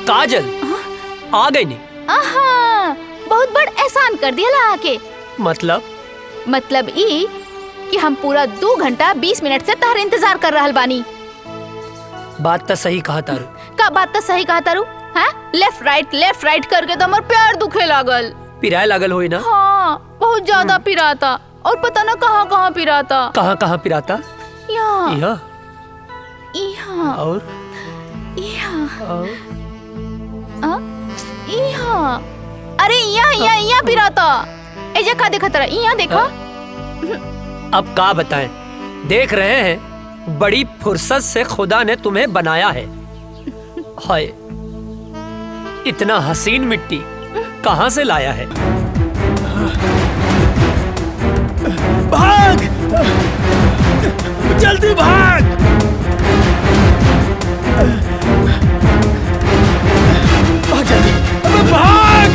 काजल आ गई नहीं? आहा, बहुत बड़ एहसान कर दिया ला आके। मतलब ई कि हम पूरा 2 घंटा 20 मिनट से तार इंतजार कर रहल बानी। बात तो सही कहा तारू। का बात तो सही कहा तारू? हाँ, लेफ्ट राइट करके तो हमार पैर दुखे लागल। पिराए लागल होई ना? हाँ, बहुत ज्यादा पिराता और पता ना कहाँ कहाँ पिराता। कहाँ पिराता? यहाँ यहाँ और यहाँ अरे यहाँ पिराता। एजा का देखा तरा? यहाँ देखा। अब का बताएं, देख रहे हैं बड़ी फुर्सत से खुदा ने तुम्हें बनाया है। हाय, इतना हसीन मिट्टी कहाँ से लाया है? भाग, जल्दी भाग। भाग जल्दी, अबे भाग।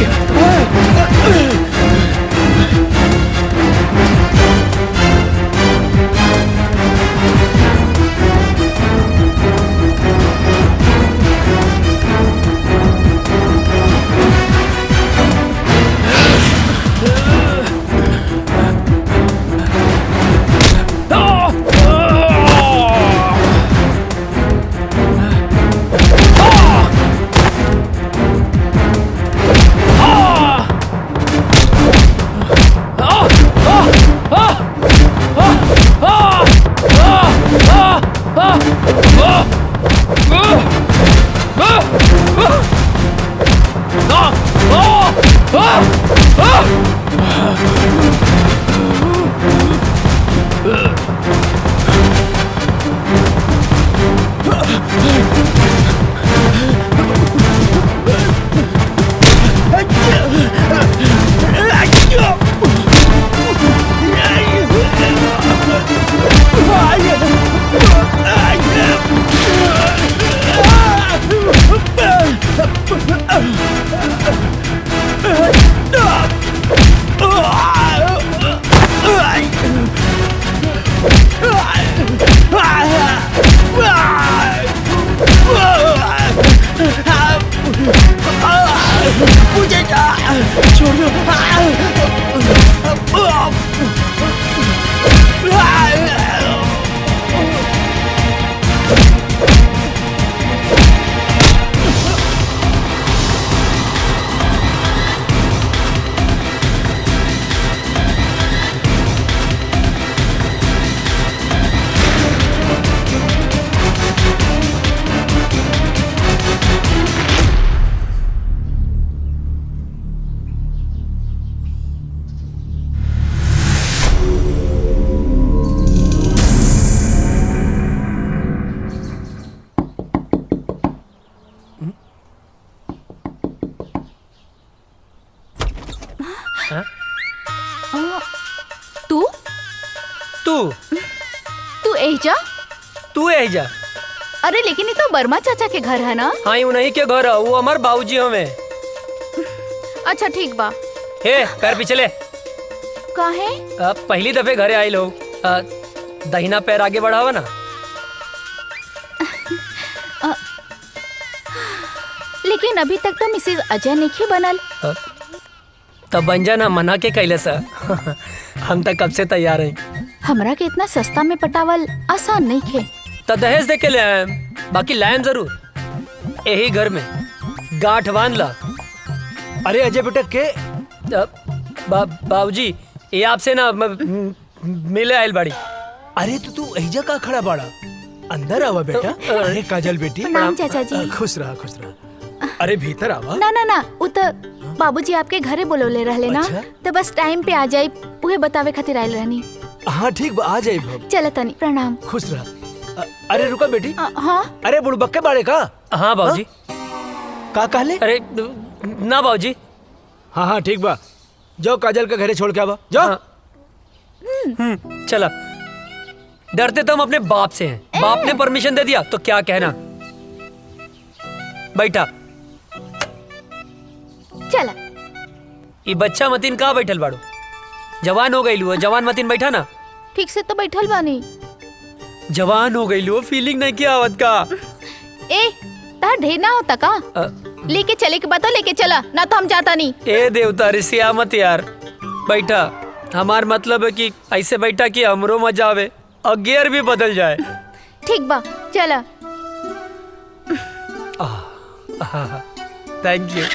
तू एजा? अरे लेकिन ये तो वर्मा चाचा के घर है ना? हाँ, उन्हीं के घर है। वो हमार बाबूजी हमें। अच्छा ठीक बा। हे, पैर पीछे ले। काहे? पहली दफे घरे आए लोग, दाहिना पैर आगे बढ़ावा ना। लेकिन अभी तक तो मिसेज अजय नहीं बनल। तब बन जाना, मना के कैले सा। हम तक कब से तैयार हैं। हमरा के इतना सस्ता में पटावल आसान नहीं खे। तो दहेज दे के ले आए, बाकी लायम जरूर। यही घर में गांठ बांध ला। अरे अजय बेटा के बाबूजी, ये आपसे ना मिले आयल बाड़ी। अरे तो तू एजा का खड़ा बाड़ा? अंदर आवा बेटा। अरे काजल बेटी, प्रणाम चाचा जी। खुश रहा। अरे भीतर आवा। ना वो तो बाबूजी आपके घरे बोलौले रहले ना। अच्छा? तो बस टाइम पे आ जाई, उहे बतावे खातिर आयल रहनी। हाँ ठीक बा, आ जाई भब। चल तनी, प्रणाम। खुश रहा। अरे रुका बेटी। हाँ। अरे बुड़बक्के बाड़े का? हाँ बाबूजी। का कहले? अरे ना बाबूजी। हाँ ठीक बा, जाओ काजल के घरे छोड़ के आवा, जाओ। चला। डरते तो हम अपने बाप से हैं। बाप ने परमिशन दे दिया तो क्या कहना। बैठा। चला। ये बच्चा मतीन कहाँ बैठल बाड़ू? जवान हो गई लू, जवान मतीन बैठा ना। ठीक से तो बैठल बानी। जवान हो गई लू, फीलिंग नहीं किया आवत का। ए, तार ढेर ना होता का? लेके चले के बता, लेके चला ना तो हम जाता नहीं। ए देवता ऋषिया मत यार, बैठा। हमार मतलब है कि ऐसे बैठा कि हमरो मजा आवे और गियर भी बदल जाए। ठीक बा, चला। Thank you.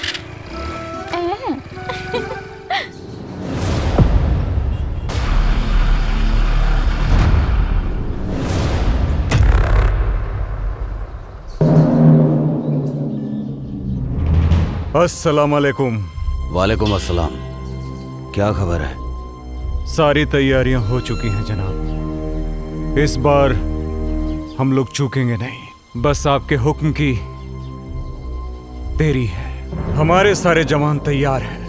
अस्सलाम वालेकुम। वालेकुम अस्सलाम। क्या खबर है? सारी तैयारियां हो चुकी हैं जनाब। इस बार हम लोग चूकेंगे नहीं, बस आपके हुक्म की देरी है। हमारे सारे जवान तैयार हैं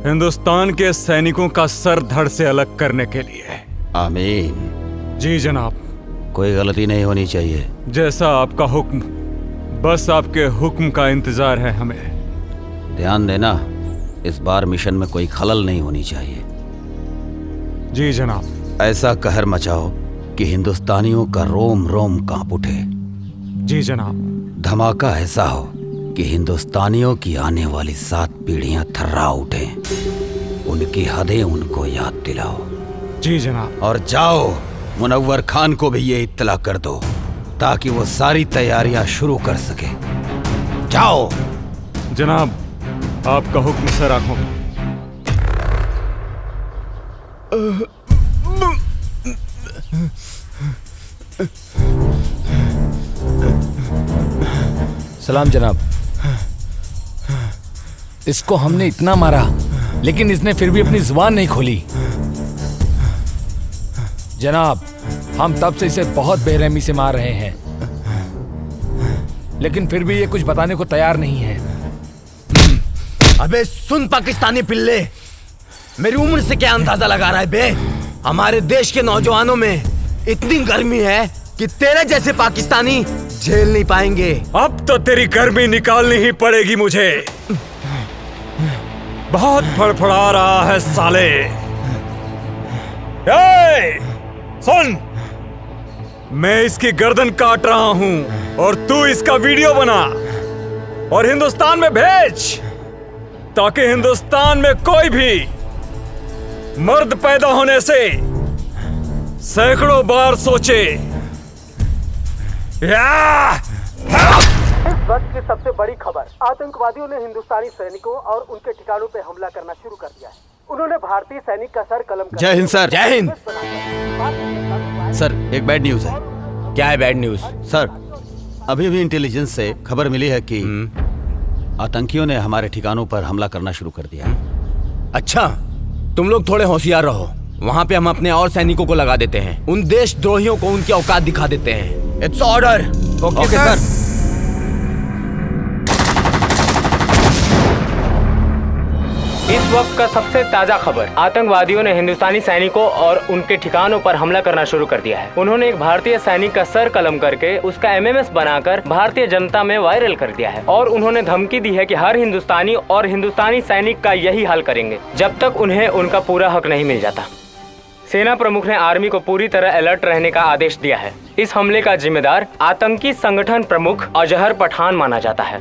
हिंदुस्तान के सैनिकों का सर धड़ से अलग करने के लिए। आमीन। जी जनाब। कोई गलती नहीं होनी चाहिए। जैसा आपका हुक्म, बस आपके हुक्म का इंतजार है हमें। ध्यान देना, इस बार मिशन में कोई खलल नहीं होनी चाहिए। जी जनाब। ऐसा कहर मचाओ कि हिंदुस्तानियों का रोम रोम कांप उठे। जी जनाब। धमाका ऐसा हो कि हिंदुस्तानियों की आने वाली 7 पीढ़ियां थर्रा उठें। उनकी हदें उनको याद दिलाओ। जी जनाब। और जाओ, मुनव्वर खान को भी ये इत्तला कर दो ताकि वो सारी तैयारियां शुरू कर सके। जाओ। जनाब, आपका हुक्म सर आंखों। सलाम जनाब। इसको हमने इतना मारा लेकिन इसने फिर भी अपनी जुबान नहीं खोली। जनाब, हम तब से इसे बहुत बेरहमी से मार रहे हैं लेकिन फिर भी ये कुछ बताने को तैयार नहीं है। अबे सुन पाकिस्तानी पिल्ले, मेरी उम्र से क्या अंदाजा लगा रहा है बे? हमारे देश के नौजवानों में इतनी गर्मी है कि तेरे जैसे पाकिस्तानी झेल नहीं पाएंगे। अब तो तेरी गर्मी निकालनी ही पड़ेगी मुझे। बहुत फड़फड़ा रहा है साले। सुन, मैं इसकी गर्दन काट रहा हूं और तू इसका वीडियो बना और हिंदुस्तान में भेज ताकि हिंदुस्तान में कोई भी मर्द पैदा होने से सैकड़ों बार सोचे। इस वक्त की सबसे बड़ी खबर, आतंकवादियों ने हिंदुस्तानी सैनिकों और उनके ठिकानों पर हमला करना शुरू कर दिया है। उन्होंने भारतीय सैनिक का सर कलम कर जय हिंद सर। जय हिंद। सर, एक बैड न्यूज है। क्या है बैड न्यूज? सर, अभी भी इंटेलिजेंस से खबर मिली है कि आतंकियों ने हमारे ठिकानों पर हमला करना शुरू कर दिया है। अच्छा, तुम लोग थोड़े होशियार रहो। वहाँ पे हम अपने और सैनिकों को लगा देते हैं। उन देशद्रोहियों को उनकी औकात दिखा देते हैं। It's order. ओके सर। इस वक्त का सबसे ताजा खबर, आतंकवादियों ने हिंदुस्तानी सैनिकों और उनके ठिकानों पर हमला करना शुरू कर दिया है। उन्होंने एक भारतीय सैनिक का सर कलम करके उसका एमएमएस बनाकर भारतीय जनता में वायरल कर दिया है और उन्होंने धमकी दी है कि हर हिंदुस्तानी और हिंदुस्तानी सैनिक का यही हाल करेंगे जब तक उन्हें उनका पूरा हक नहीं मिल जाता। सेना प्रमुख ने आर्मी को पूरी तरह अलर्ट रहने का आदेश दिया है। इस हमले का जिम्मेदार आतंकी संगठन प्रमुख अजहर पठान माना जाता है।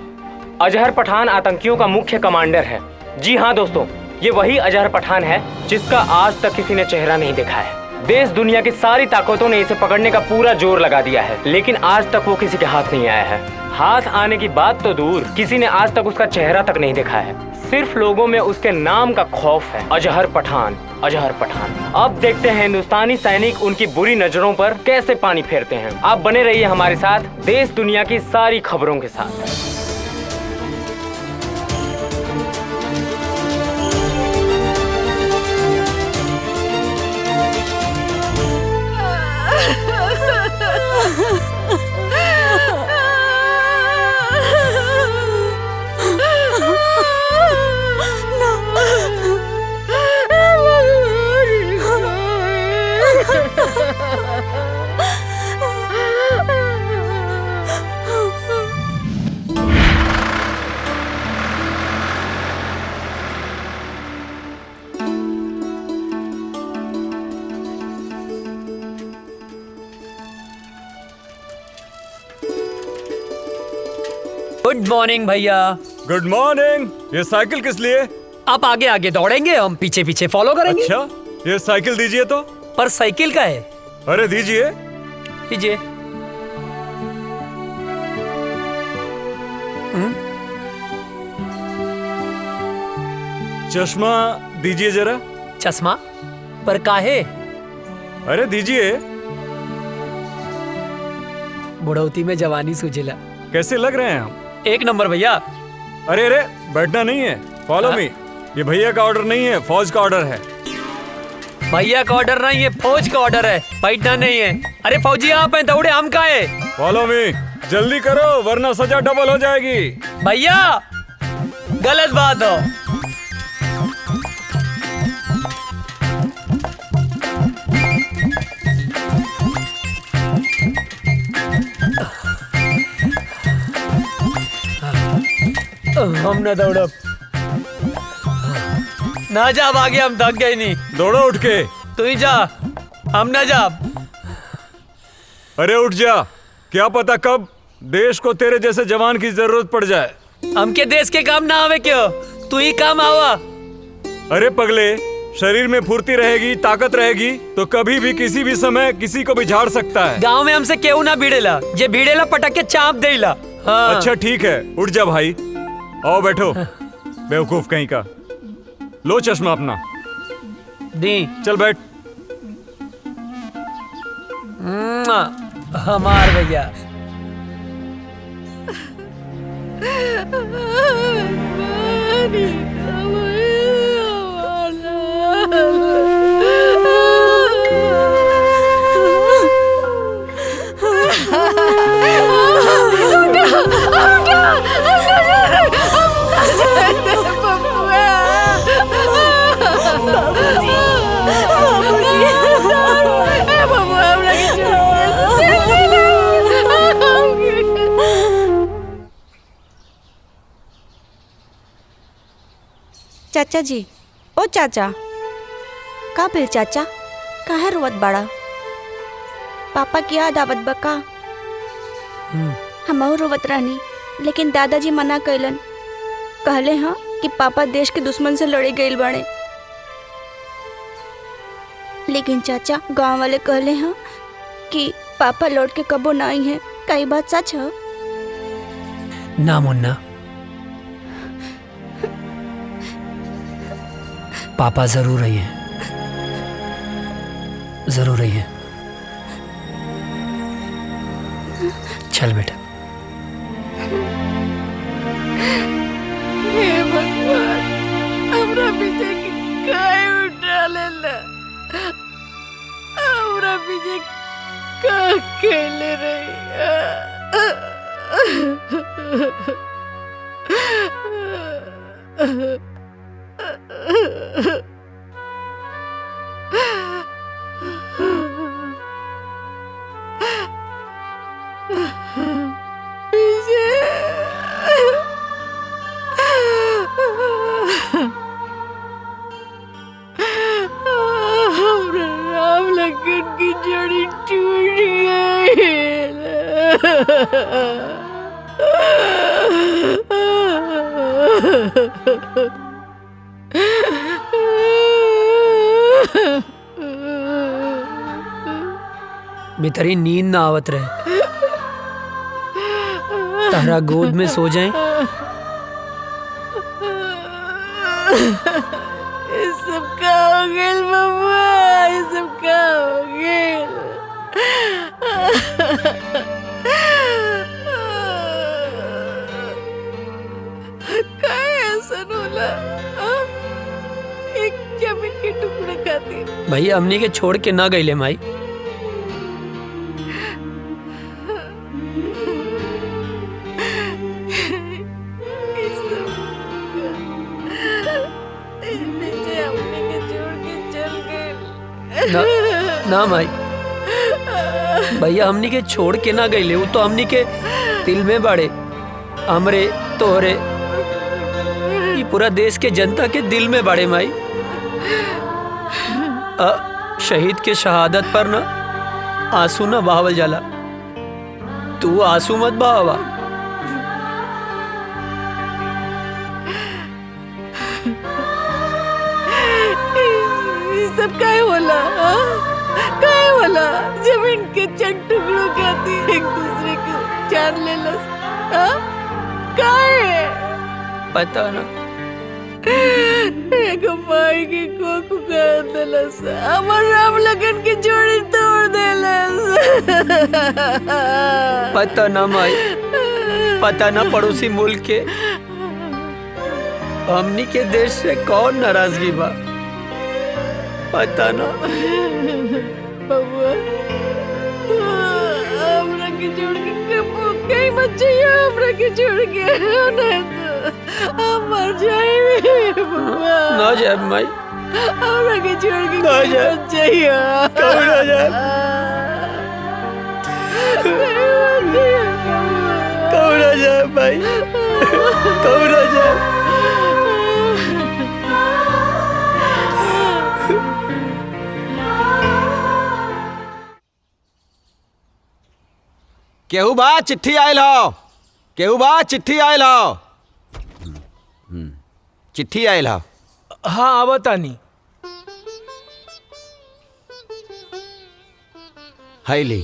अजहर पठान आतंकियों का मुख्य कमांडर है। जी हाँ दोस्तों, ये वही अजहर पठान है जिसका आज तक किसी ने चेहरा नहीं देखा है। देश दुनिया की सारी ताकतों ने इसे पकड़ने का पूरा जोर लगा दिया है लेकिन आज तक वो किसी के हाथ नहीं आया है। हाथ आने की बात तो दूर, किसी ने आज तक उसका चेहरा तक नहीं देखा है। सिर्फ लोगों में उसके नाम का खौफ है। अजहर पठान, अजहर पठान। अब देखते हैं हिंदुस्तानी सैनिक उनकी बुरी नजरों पर कैसे पानी फेरते हैं। आप बने रहिए हमारे साथ देश दुनिया की सारी खबरों के साथ। गुड मॉर्निंग भैया। Good morning. ये साइकिल किस लिए? आप आगे आगे दौड़ेंगे, हम पीछे पीछे फॉलो करेंगे। अच्छा, ये साइकिल दीजिए तो। पर साइकिल का है। अरे दीजिए। लीजिए। चश्मा दीजिए जरा। चश्मा पर काहे? अरे दीजिए। बुढ़ौती में जवानी सूझेला। कैसे लग रहे हैं हम? एक नंबर भैया। अरे अरे बैठना नहीं है, फॉलो मी। ये भैया का ऑर्डर नहीं है, फौज का ऑर्डर है। भैया का ऑर्डर नहीं है, फौज का ऑर्डर है, बैठना नहीं है। अरे फौजी आप हैं, दौड़े हम का है। फॉलो मी, जल्दी करो वरना सजा डबल हो जाएगी। भैया गलत बात हो। हम न दौड़ब ना जा, आगे हम थक गए नहीं। दौड़ो उठ के। तू ही जा, हम ना जा। अरे उठ जा, क्या पता कब देश को तेरे जैसे जवान की जरूरत पड़ जाए। हमके देश के काम ना आवे क्यों, तू ही काम आवा। अरे पगले, शरीर में फुर्ती रहेगी, ताकत रहेगी तो कभी भी किसी भी समय किसी को भी झाड़ सकता है। गांव में हमसे क्यों ना भिड़ेला, जे भिड़ेला पटक के चाप देला। हाँ। अच्छा ठीक है, उठ जा भाई। आओ बैठो, बेवकूफ कहीं का। लो चश्मा अपना दी। चल बैठ। हमार भैया। चाचा जी, ओ चाचा, का भेल चाचा, काहे रोवत बाड़ा? पापा की याद आवत बा का? हमहू रोवत रहनी, लेकिन दादाजी मना कैलन। कहले हाँ कि पापा देश के दुश्मन से लड़े गइल बाड़े। लेकिन चाचा, गांव वाले कहले हाँ कि पापा लौट के कबो ना आई हैं। का ई बात सच है? ना मुन्ना, पापा जरूर रही है, जरूर रही है। चल बेटा। हे भगवान, हमरा पीछे काहे उठा लेला? हमरा पीछे का खेले रही? राम लखन की जड़ी टूट गई। बेतरी नींद ना आवत रहे, तारा गोद में सो जाए। ये सब का हो गेल बबुआ, ये सब का हो गेल? काय ऐसा होला? एक जमीन के टुकड़े खातिर भैया हमनी के छोड़ के ना गईले माई। ना, ना माई, भैया हमनी के छोड़ के ना गईले, वो तो हमनी के दिल में बाड़े। हमरे तोहरे ये पूरा देश के जनता के दिल में बाड़े माई। शहीद के शहादत पर ना आंसू ना बहावल जाला। तू आंसू मत बहावा। सब काहे होला? काहे होला? जमीन के चंद टुकड़ों खाती एक दूसरे को जान लेलस। काहे? पता ना। एक माई के कोख उगाड़ देलस, हमर राम लगन की जोड़ी तोड़ देलस। पता ना माई, पता ना पड़ोसी मुल्क के हमनी के देश से कौन नाराजगी बा, पता ना। बबुआ तू हमरा के छोड़ के कहीं मत जाइए, हमरा के छोड़ के नहीं तो हम मर जाएंगे बबुआ। ना जाए माई, हमरा के छोड़ के ना जाए, मत जाइए। कहीं ना जाए, कहीं ना जाए भाई, कहीं ना जाए। केहू बा चिट्ठी आयल हो, केहू बा चिट्ठी आयल हो, चिट्ठी आयल हो। हाँ आवतानी। हाय ली।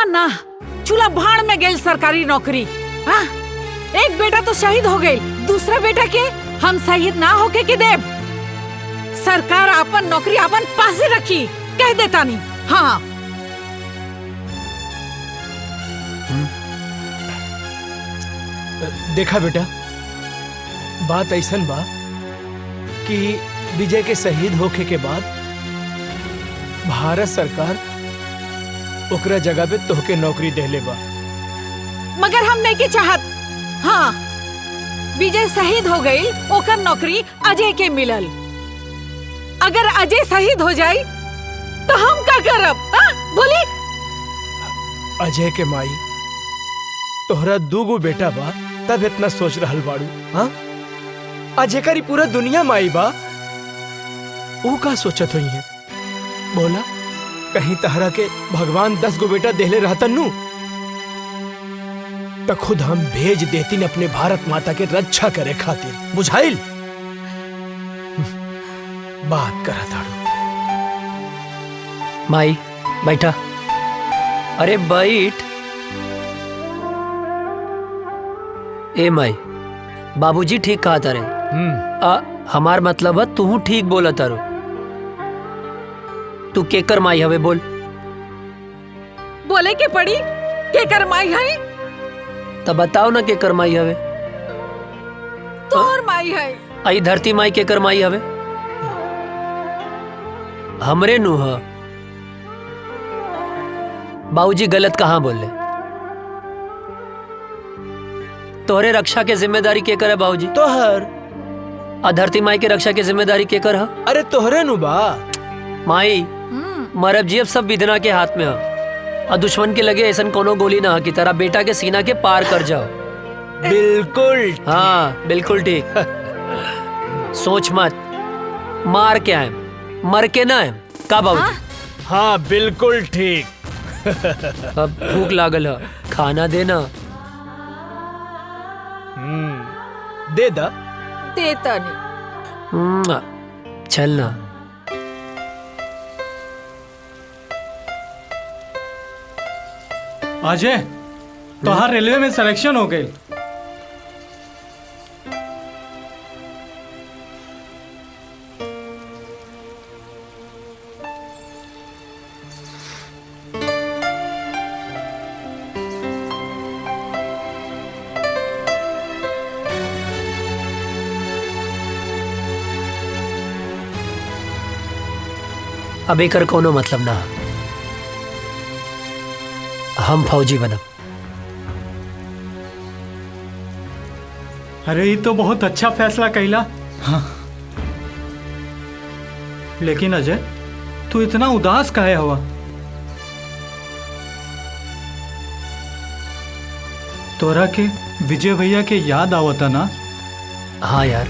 ना चूल्हा भाड़ में गई सरकारी नौकरी। हाँ? एक बेटा तो शहीद हो गई, दूसरा बेटा के हम शहीद ना होके के देव। सरकार अपन नौकरी अपन पास ही रखी, कह देता नहीं। हाँ देखा बेटा, बात ऐसन बा कि विजय के शहीद होखे के बाद भारत सरकार ओकरा जगह पे तोहके नौकरी देले बा। मगर हम नहीं के चाहत। हाँ विजय शहीद हो गई, ओकर नौकरी अजय के मिलल। अगर अजय शहीद हो जाई तो हम क्या करब? बोली। अजय के माई, तोहरा दूगो बेटा बा तब इतना सोच रहल बाड़ू। हाँ अजय करी पूरा दुनिया माई बा, वो का सोचत हुई है? बोला कहीं तहरा के भगवान 10 गो बेटा देले रहतन नु तो खुद हम भेज देती न अपने भारत माता के रक्षा करे खातिर। बुझाइल? बात करा ताड़ू। माई बैठा। अरे बैठ। ए माई, बाबूजी ठीक कहा तारे। हमार मतलब है तू ठीक बोला तारो। तू केकर माई हवे बोल? बोले के पड़ी केकर माई है? तब बताओ ना केकर माई हवे। तोर माई है। आई धरती माई केकर माई हवे? हमरे नु ह। बाबूजी गलत कहाँ बोले? तोहरे रक्षा के जिम्मेदारी केकर है बाबूजी? तोहर। धरती माई के रक्षा की जिम्मेदारी केकर है? अरे तोहरे नु बा। माई मरब जी अब सब विधना के हाथ में है, और दुश्मन के लगे ऐसा कोनो गोली ना कि तेरा बेटा के सीना के पार कर जाओ। बिल्कुल। हाँ बिल्कुल ठीक। सोच मत, मार के आए मर के ना है का बाबू? हाँ बिल्कुल ठीक। अब भूख लागल है, खाना देना। दे दा। देता नहीं। चलना। अजय, तोहार रेलवे में सिलेक्शन हो गई। अभी कर कोनो मतलब ना, हम फौजी बनब। अरे ये तो बहुत अच्छा फैसला कहला। हाँ। लेकिन अजय, तू इतना उदास काहे हुआ? तोरा के विजय भैया के याद आवता ना? हाँ यार,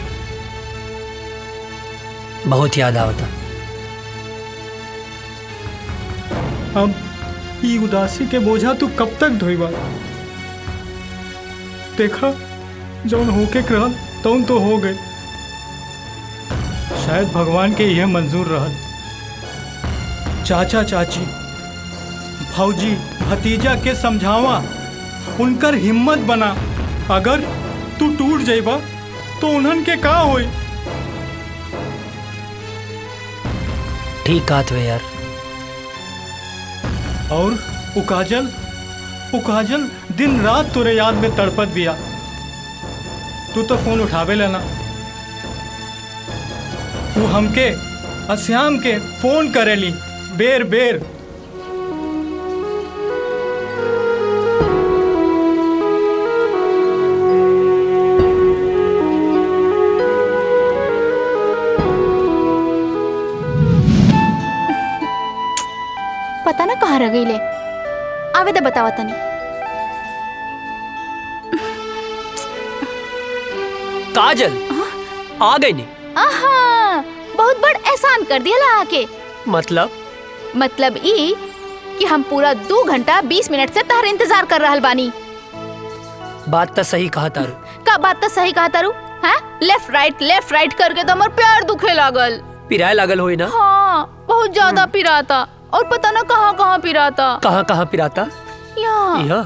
बहुत याद आवता। अब ई उदासी के बोझा तू कब तक ढोईबा? देखा, जौन होके रहल तौन तो हो गए। शायद भगवान के यह मंजूर रहल। चाचा चाची, भौजी, भतीजा के समझावा, उनकर हिम्मत बना। अगर तू टूट जाइबा तो उन्हन के का होई? ठीक कहत वे यार। और वो काजल दिन रात तोरे याद में तड़पत बिया। तू तो फोन उठावे लेना। वो हमके अश्याम के फोन करेली बेर बेर। पता ना कहाँ रह गई ले। आवे दे बतावा तनी। काजल आ गई नहीं? आहा, बहुत बड़ एहसान कर दिया ला आके। मतलब ई कि हम पूरा 2 घंटा 20 मिनट से तार इंतजार कर रहल बानी। बात तो सही कहा तारू। का बात तो सही कहा तारू? हाँ, लेफ्ट राइट करके तो हमार पैर दुखे लागल। पिराए लागल होई ना? हाँ, बहुत ज्यादा पिराता। और पता ना कहाँ पिराता। कहाँ पिराता? यहाँ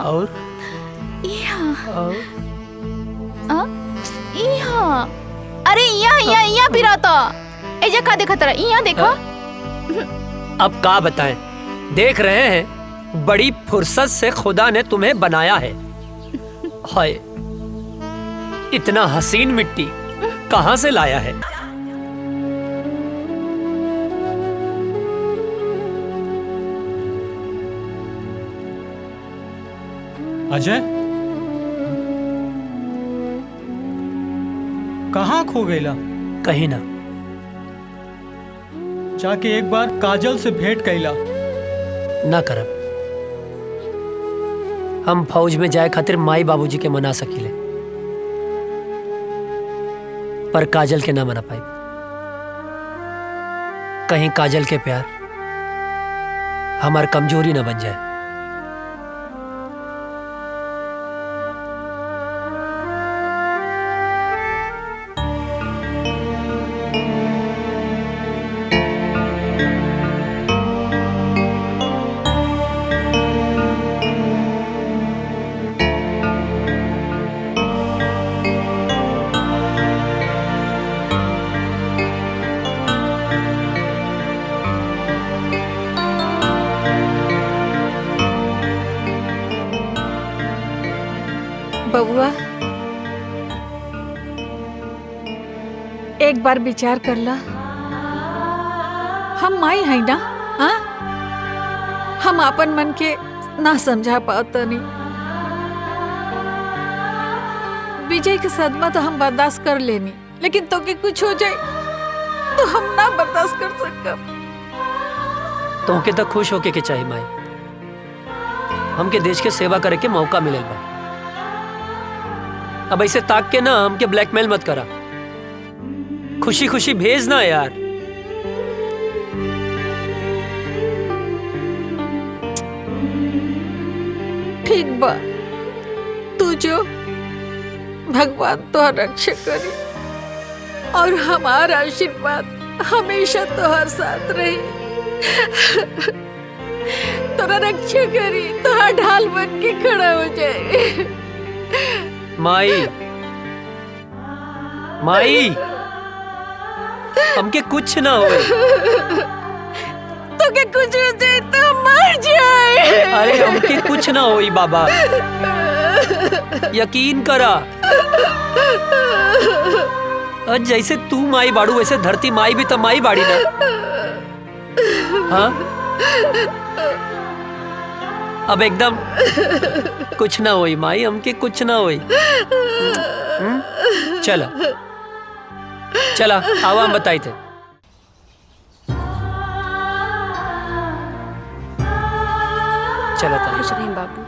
और यहाँ। अरे यहाँ पिराता। एजा का देखा तेरा? यहाँ देखा। अब का बताएं, देख रहे हैं बड़ी फुर्सत से खुदा ने तुम्हें बनाया है। हाय, इतना हसीन मिट्टी कहाँ से लाया है? अजय, कहाँ खो गईला? कहीं ना। जाके एक बार काजल से भेंट कैला। ना करब। हम फौज में जाए खातिर माई बाबूजी के मना सकीले, पर काजल के ना मना पाई। कहीं काजल के प्यार हमार कमजोरी ना बन जाए। बबुआ, एक बार विचार कर ला। हम माई है ना? हाँ, हम अपन मन के ना समझा पाता नहीं। विजय के सदमा तो हम बर्दाश्त कर लेनी, लेकिन तो के कुछ हो जाए तो हम ना बर्दाश्त कर सकब। तो के तो खुश होके के चाहिए माई। हमके देश के सेवा करे के मौका मिलल बा। अब ऐसे ताक के ना हमके ब्लैकमेल मत करा। खुशी खुशी भेज ना यार। ठीक बा, तू जो, भगवान तो रक्षा करी और हमारा आशीर्वाद हमेशा तोहर साथ रही। तोरा रक्षा करी, तोहर ढाल बन के खड़ा हो जाए। माई, माई, हमके कुछ ना हो। तो के कुछ हो जाए तो मर जाए। अरे हमके कुछ ना होई बाबा, यकीन करा। और जैसे तू माई बाड़ू वैसे धरती माई भी तो माई बाड़ी ना। हाँ, अब एकदम कुछ ना होई माई, हमके कुछ ना होई। चला चला, आवा हम बताई थे। चला खुश रहिए बाबू।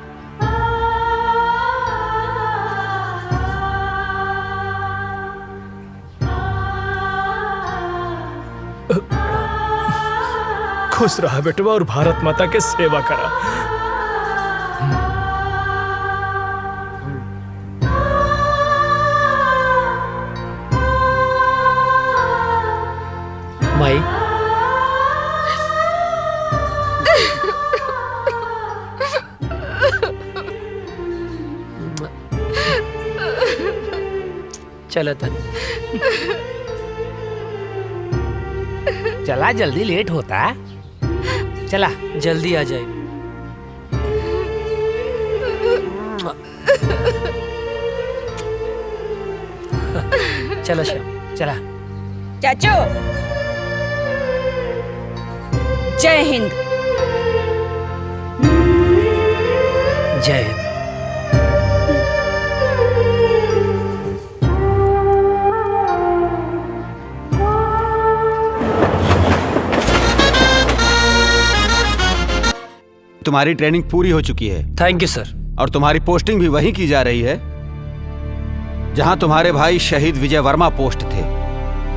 खुश रहा बेटवा और भारत माता के सेवा करा। माई चलो तन चला जल्दी लेट होता। चला जल्दी आ जाए। चलो श्याम चला। चाचू जय हिंद। जय हिंद। तुम्हारी ट्रेनिंग पूरी हो चुकी है। थैंक यू सर। और तुम्हारी पोस्टिंग भी वहीं की जा रही है जहां तुम्हारे भाई शहीद विजय वर्मा पोस्ट थे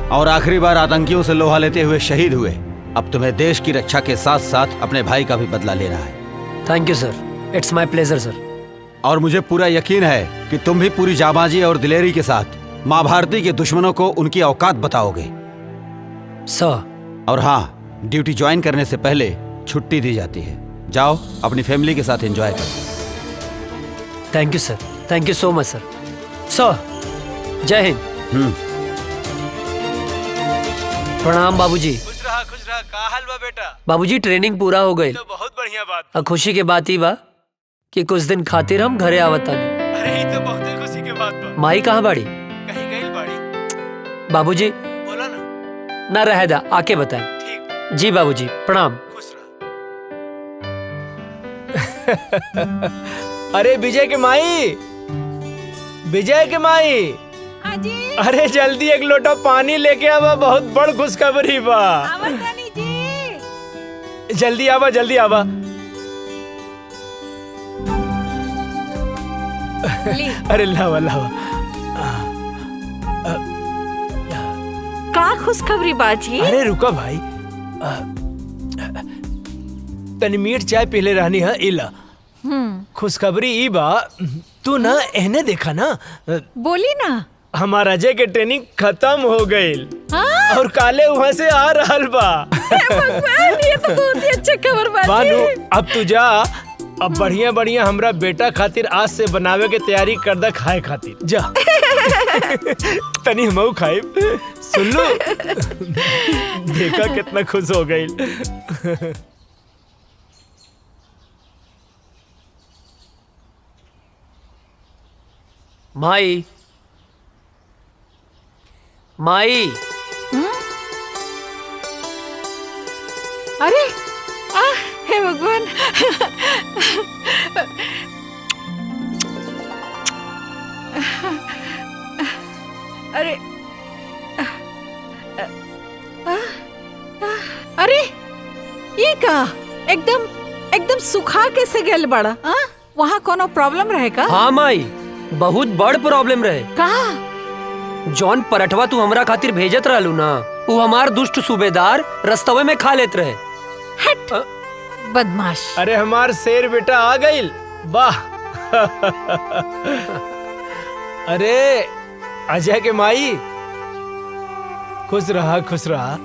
और आखिरी बार आतंकियों से लोहा लेते हुए शहीद हुए। अब तुम्हें देश की रक्षा के साथ साथ अपने भाई का भी बदला लेना है। Thank you sir, it's my pleasure sir. और मुझे पूरा यकीन है कि तुम भी पूरी जाबाजी और दिलेरी के साथ माँ भारती के दुश्मनों को उनकी औकात बताओगे सर। और हाँ, ड्यूटी ज्वाइन करने से पहले छुट्टी दी जाती है। जाओ अपनी फैमिली के साथ एंजॉय करो। Thank you sir, thank you so much सर। सर जय हिंद। प्रणाम बाबूजी। खुश रहा का हाल बा बेटा? बाबूजी ट्रेनिंग पूरा हो गई। तो बहुत बढ़िया बात। और खुशी के बात ही बा कि कुछ दिन खातिर हम घरे आवतानी। अरे ये तो बहुत खुशी की बात बा। माई कहाँ बाड़ी? कहीं गई बाड़ी। बाबूजी बोला ना रह दा, आके बताएं। ठीक। जी बाबूजी प्रणाम। खुश रहा। अरे विजय के माई, विजय के माई। जी। अरे जल्दी एक लोटा पानी लेके आवा, बहुत बड़ खुशखबरी बा। जी। जल्दी आवा, जल्दी आवा। अरे लावा लावा। का खुशखबरी बाजी? अरे रुका भाई, तनी मीठ चाय पीले रहनी है। इला खुशखबरी ई बा, तू ना एहने देखा ना। बोली ना। हमारा अजय के ट्रेनिंग खत्म हो गई और काले वहाँ से आ रहल बा। भगवान, ये तो बहुत ही अच्छा खबर बाजी। बानू अब तू जा, अब बढ़िया बढ़िया हमरा बेटा खातिर आज से बनावे के तैयारी कर दा खाए खातिर। जा तनी हमहू खाए। सुन लो, देखा कितना खुश हो गई। माई माई। अरे हे भगवान। अरे अरे ये का एकदम सुखा कैसे गेल बड़ा? वहाँ कोनो प्रॉब्लम रहे का? हाँ माई, बहुत बड़ प्रॉब्लम रहे। का? जॉन पराठवा तू हमरा खातिर भेजत रहलू ना, वो हमार दुष्ट सूबेदार रस्तवे में खा लेत रहे। हट बदमाश। अरे हमार शेर बेटा आ गई। वाह। अरे अजय के माई, खुश रहा खुश रहा।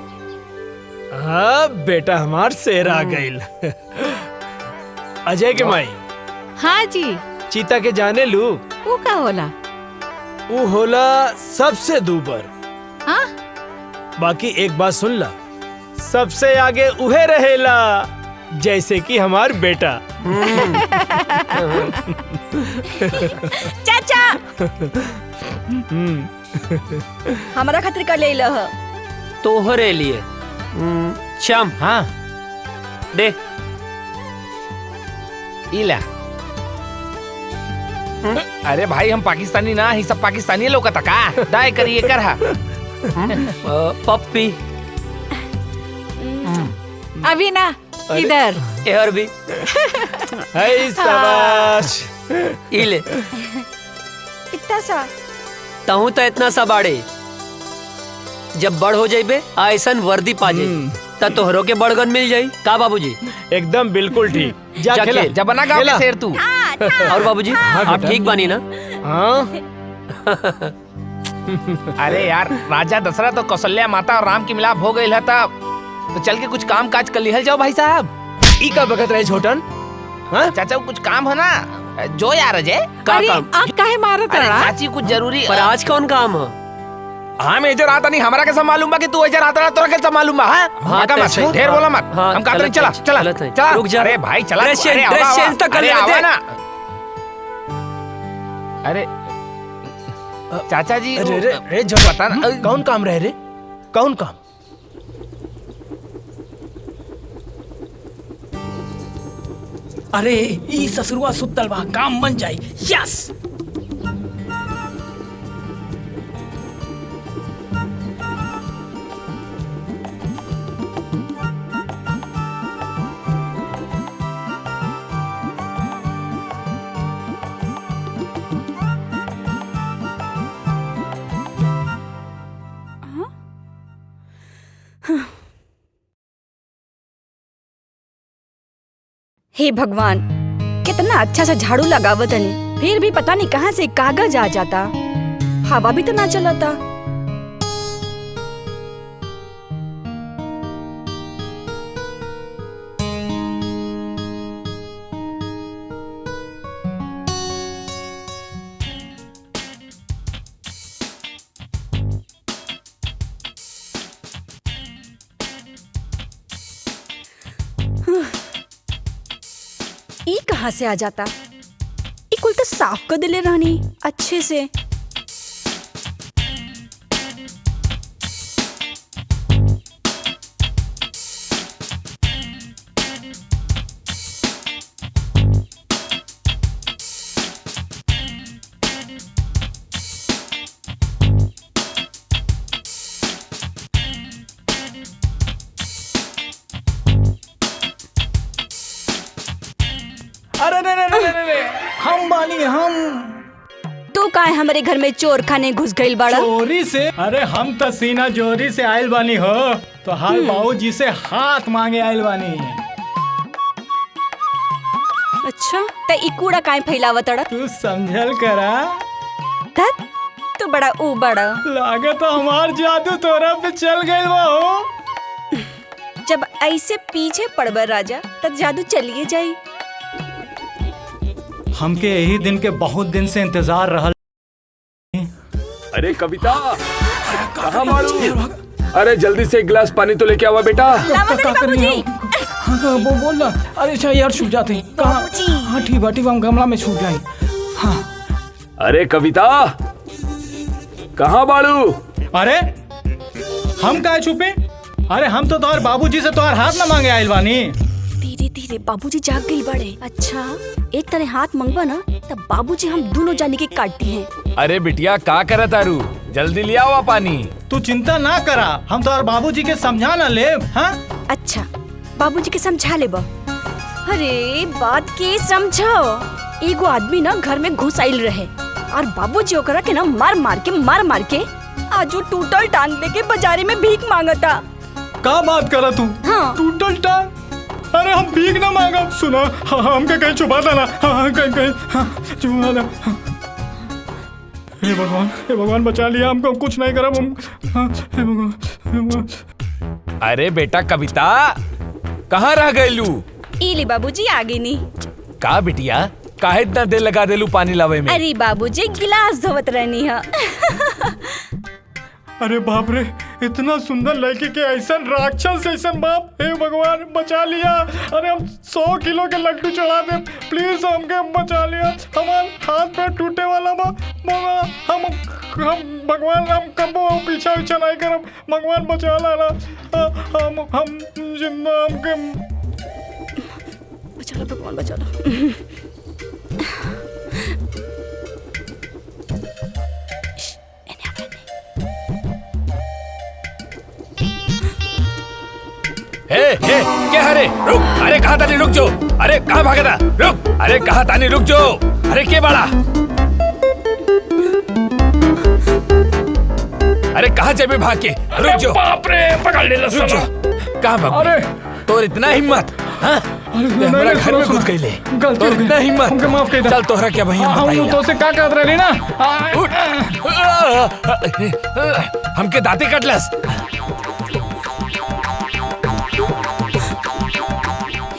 हाँ बेटा, हमार शेर आ गई। अजय के माई। हाँ जी। चीता के जाने लू? वो का होला? वो होला सबसे दूबर। हाँ? बाकी एक बात सुन ला, सबसे आगे उहे रहेला, जैसे कि हमार बेटा। चाचा हमारा खातिर कर ले लह। तोहरे लिए। श्याम। हाँ दे। इला। अरे भाई, हम पाकिस्तानी ना, ही सब पाकिस्तानी लोग का का दाय करिए कर हा। पप्पी। अभी ना, इधर। यार भी। हाय शाबाश। इले। इतना सा तहु तो इतना सा बाड़े। जब बड़ हो जाइबे ऐसन वर्दी पा जाई त तोहरो के बड़गन मिल जाई। का बाबूजी? एकदम बिल्कुल ठीक। जा खेला। जब बना गाँव के शेर तू। और बाबूजी आप ठीक बानी ना? हाँ। अरे यार, राजा दशरथ और कौशल्या माता और राम की मिलाप हो गई है तब तो चल के कुछ काम काज कर लिहल जाओ भाई साहब। ई का बगत रहे छोटन? हाँ चाचा कुछ काम है ना, जो यार अजय का अरे काम? आप काहे मारत अरे रहा? चाची कुछ जरूरी पर आज कौन काम है? हाँ मैं इधर आता नहीं, हमारा कैसा मालूम बा कि तू इधर आता तोरा कैसा मालूम बा? हाँ हाँ, मत सही। ढेर बोला मत। हाँ, हम कहते नहीं, चलत चला है, चला चलत है। चला। रुक जा। अरे भाई चला ड्रेस तू, अरे चेंज, आवा, ड्रेस आवा। चेंज तो कर अरे लेने आवा दे। ना। अरे चाचा जी अरे रे रे जो बता ना। कौन काम रहे रे? कौन काम? अरे ई ससुरवा सुतल बा, काम बन जाई। यस। हे भगवान, कितना अच्छा सा झाड़ू लगावत हनी, फिर भी पता नहीं कहाँ से कागज आ जाता। हवा भी तो ना चलता। ई कहाँ से आ जाता? ई कुल तो साफ कर दिले रहनी अच्छे से। अरे रे रे रे रे रे, हम बानी हम। तू काहे हमारे घर में चोर खाने घुस गइल बाड़ा? चोरी से? अरे हम तो सीना जोरी से आयल बानी हो, तो हाल बाबूजी से हाथ मांगे आयल बानी। अच्छा, ते ई कूड़ा काहे फैलावत अड़ा? तू समझल करा। धत, तू बड़ा ऊ बड़ा। लागत तो हमार जादू तोरा पे चल गइल बा हो। जब ऐसे पीछे पड़ब राजा, तब जादू चलिए जाई। हमके यही दिन के बहुत दिन से इंतजार रहल। अरे कविता, कहाँ मारू? अरे जल्दी से एक गिलास पानी तो लेके आवा बेटा। हाँ बोल ना। अरे अच्छा यार छूट जाते हैं। कहाँ? हाँ ठीक बा, हम गमला में छूट जाए। हाँ। अरे कविता, कहाँ बाड़ू? अरे हम काहे छुपे? अरे हम तो तोहर बाबूजी से तोहर हाथ न मांगे आयल बानी। धीरे धीरे बाबूजी जाग गई बड़े। अच्छा, एक तरह हाथ मंगवा ना, तब बाबूजी हम दोनों जाने के काटती हैं। अरे बिटिया का करे तारू, जल्दी ले आओ पानी। तू चिंता ना करा, हम तोहर बाबूजी के समझा ना ले। हाँ अच्छा, बाबूजी के समझा ले बा। अरे बात के समझो। एगो आदमी ना घर में घुस आइल रहे और बाबूजी ओकरा के ना मार मार के आज वो टूटल टांग लेके बाजारे में भीख मांगता। का बात करा तू? हाँ। टूटल टांग? अरे हम भीख ना मांगा। सुना, हमके कहीं छुपा देना। कहीं छुपा देना। हे भगवान बचा लिया हमको, कुछ नहीं करा हम। हे भगवान। अरे बेटा कविता, कहाँ रह गइलू? इली बाबूजी आगे नहीं। का बिटिया, काहे इतना देर लगा देलू पानी लावे में? अरे बाबूजी गिलास धोवत रहनी है। अरे बाप रे, इतना सुंदर लड़की के ऐसा राक्षस ऐसा बाप। हे भगवान बचा लिया। अरे हम 100 किलो के लड्डू चढ़ा दे, प्लीज हमके बचा लिया। हमारे हाथ पैर टूटे वाला बा। हम भगवान, हम कबो पीछा नहीं करब। भगवान बचा लाना। हम जिंदा हमके बचा लो भगवान, बचा लो। हे क्या हरे रुक। अरे कहाँ तानी रुक जो। अरे कहाँ भागा था, रुक। अरे कहाँ तानी रुक जो। अरे के बड़ा, अरे कहाँ जाबे भाग के? रुक जाओ। बाप रे, पकड़ ले रुक जाओ। कहाँ भाग? अरे तोर इतना हिम्मत? हाँ? अरे हमारा घर में घुस गईले। तोर इतना हिम्मत? हमके माफ कर दे। चल तोहरा क्या भैया हम तो से का कहत रही ना। हमके दांते कटलस।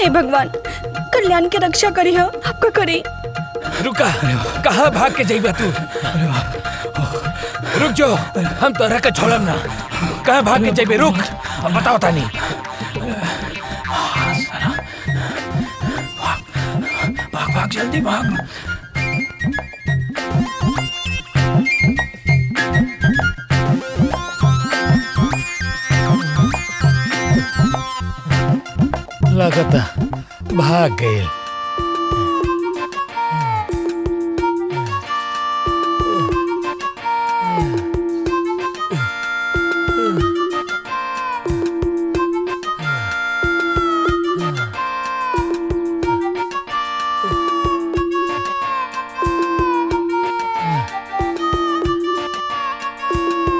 हे भगवान, कल्याण की रक्षा करी हो, आपका करी। रुका, कहाँ भाग के जाइबा तू? रुक जाओ, हम तोहरा के छोड़म ना। कहाँ भाग के जाइबे? रुक, बताओ तानी। भाग भाग जल्दी भाग। लगता भाग गए।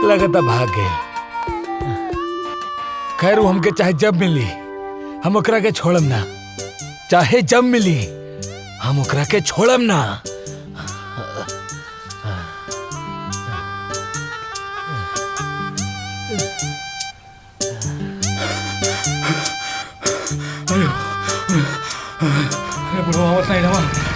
लगता भाग गए। खैर वो हमके चाहे जब मिली हम ओकरा के छोड़म ना। चाहे जब मिली हम ओकरा के छोड़म ना।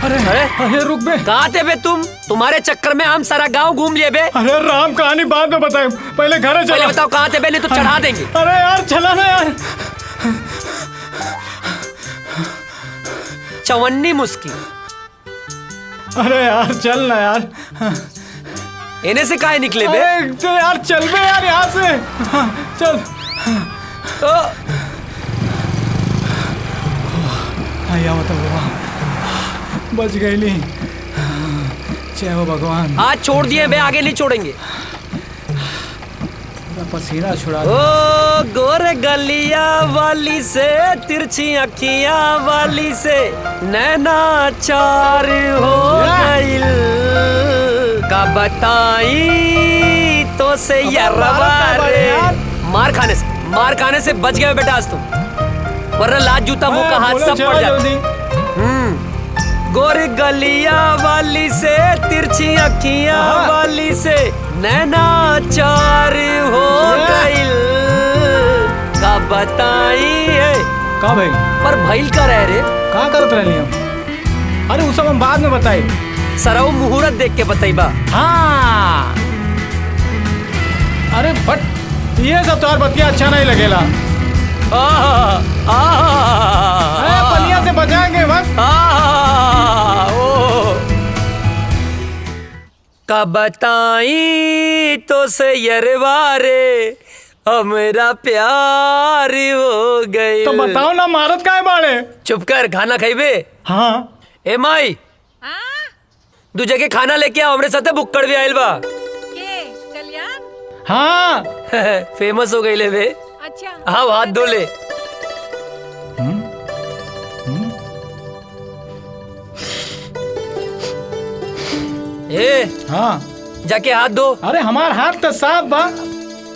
अरे अरे रुक बे। कहाँ थे बे तुम? तुम्हारे चक्कर में हम सारा गांव घूम लिए बे। अरे राम, कहानी बाद में बताए, पहले घर चलो। पहले बताओ कहाँ थे बे, नहीं तो चढ़ा देंगे। अरे यार चला ना यार। चवन्नी मुस्की। अरे यार चल ना यार। इन्हें से काहे निकले बे? अरे यार चल बे यार यहाँ से। चल। आया मतलब बच गई नहीं। जय हो भगवान। आज छोड़ दिए बे, आगे नहीं छोड़ेंगे। पसीना छुड़ा। ओ गोरे गलिया वाली से, तिरछी अखिया वाली से नैना चार हो गइल। का बताई तो से यारवा रे। मार खाने से बच गए बेटा आज तुम, वरना लात जूता मुंह का हाथ सब पड़ जाता। गोरी गलिया वाली से, तिरछी अखियां वाली से नैना चार हो गइल। का बताई है का भाई? पर भइल का रह रे? का करत रहनी हम? अरे उस सब हम बाद में बताई। सरऊ मुहूर्त देख के बताइबा। हाँ। अरे बट ये सब तोहर बतिया अच्छा नहीं लगेला। पनिया से बचाएंगे बस। का बताई तो से यरवारे हमरा प्यार हो गए। तो बताओ ना, मारत काहे बाड़े? चुप कर, खाना खाइबे? हाँ। ए माई, दूजे के खाना लेके आओ, हमरे साथे बुक्कड़ भी आइल बा। कल्याण? हाँ। फेमस हो गई ले बे। अच्छा। हाँ, हाथ धो ले। ए हाँ, जाके हाथ धो। अरे हमार हाथ तो साफ बा।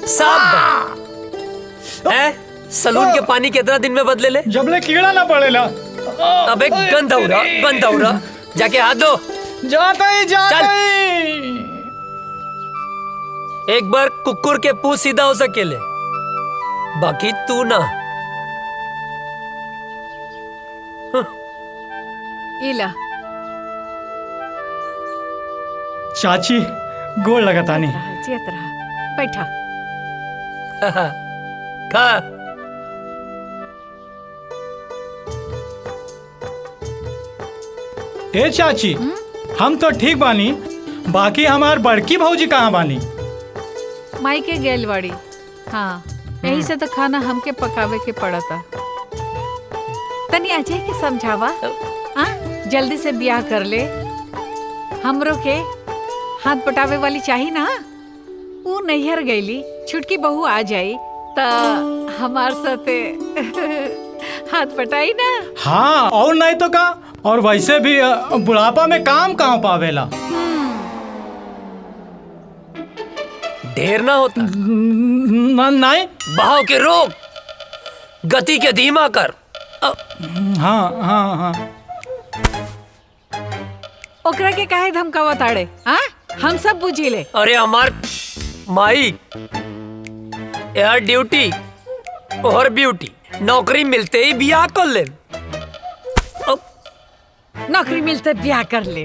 साफ बा? सलून के पानी कितना दिन में बदले ले? जबले कीड़ा ना पड़ेला। अबे गंदा हो रहा। जाके हाथ धो। जाता ही। एक बार कुकुर के पूंछ सीधा हो सकेले, बाकी तू ना। इला चाची गोड़ लगातानी। चेत रहा, बैठा। खा। ए चाची, हम तो ठीक बानी, बाकी हमार बड़की भौजी कहाँ बानी? माई के गेलवाड़ी। हाँ, यही से तो खाना हमके पकावे के पड़ा था। तनी अजय के समझावा, हाँ जल्दी से ब्याह कर ले। हमरो के हाथ पटावे वाली चाहिए ना। वो नैहर गईली, छुटकी बहू आ जाई तो हमार साथे हाथ पटाई ना। हाँ, और नहीं तो का। और वैसे भी बुढ़ापा में काम कहाँ पावेला। ढेर ना होता। नहीं। बहाव के रोक, गति के धीमा कर। हाँ हाँ हाँ। ओकरा के काहे धमकावा ताड़े? हाँ, हम सब बुझिले। अरे हमार माई, यार ड्यूटी और ब्यूटी, नौकरी मिलते ही बियाह कर ले। नौकरी मिलते ब्याह कर ले।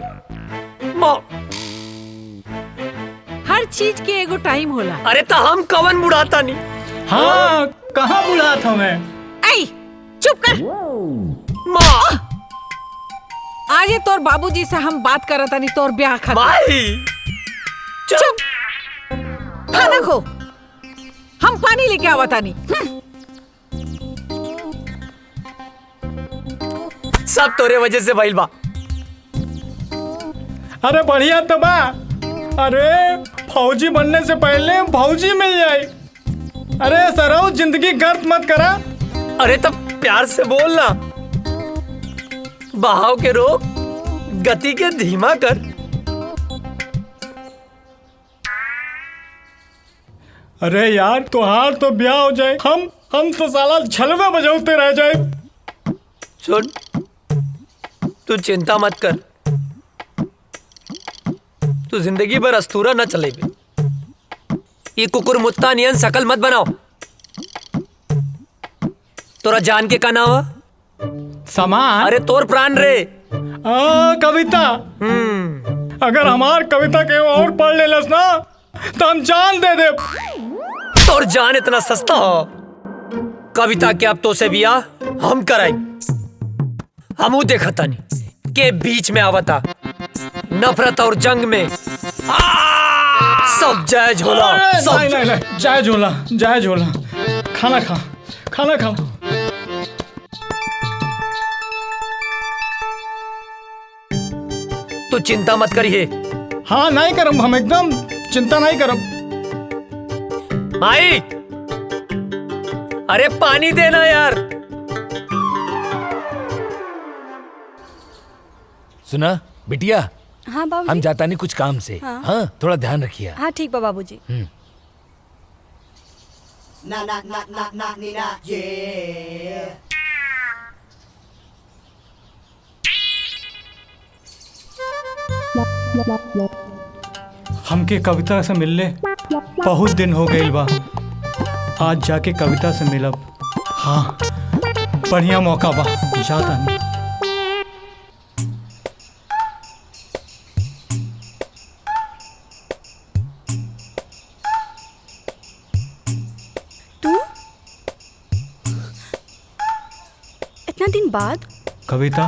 हर चीज के एगो टाइम होला। अरे तो हम कवन बुढ़ाता नहीं। हाँ, कहाँ बुढ़ा था मैं? आई, चुप कर। माँ, आज ये तोर बाबूजी से हम बात करत नहीं, तोर ब्याह खातिर। माई, चुप। खाना खो, हम पानी लेके आवता नहीं। सब तोरे वजह से भइल बा। अरे बढ़िया तो बा। अरे फौजी बनने से पहले फौजी मिल जाए। अरे सराउ, जिंदगी गर्द मत करा। अरे तब प्यार से बोलना। बहाव के रोक, गति के धीमा कर। अरे यार, तुहार तो ब्याह हो जाए, हम तो साला छलवे बजाते रह जाए। सुन, तू चिंता मत कर। तू जिंदगी भर अस्तूरा न चलेबे। ये कुकुर मुत्ता नियन शकल मत बनाओ। तोरा जान के का नाम है? सामान। अरे तोर प्राण रे। कविता। अगर हमार कविता के और पढ़ लेलस ना तो हम जान दे दे। तोर जान इतना सस्ता हो? कविता के अब तो से बियाह हम कराई। हमू देखता नहीं के बीच में आवता। नफरत और जंग में सब जायज होला। नहीं, जायज होला, जायज होला। खाना खा, खाना खा। तू चिंता मत करिए। हाँ, नहीं करम, हम एकदम चिंता नहीं करम। माई, अरे पानी देना यार। सुना बिटिया, हाँ बाबूजी। हम जाता नहीं कुछ काम से। हाँ। हाँ, थोड़ा ध्यान रखिए। हाँ ठीक बा बाबूजी। हमके कविता से मिलले बहुत दिन हो गए बा। आज जाके कविता से मिलब। हाँ, बढ़िया मौका बा, जाता नहीं। इतना दिन बाद? कविता,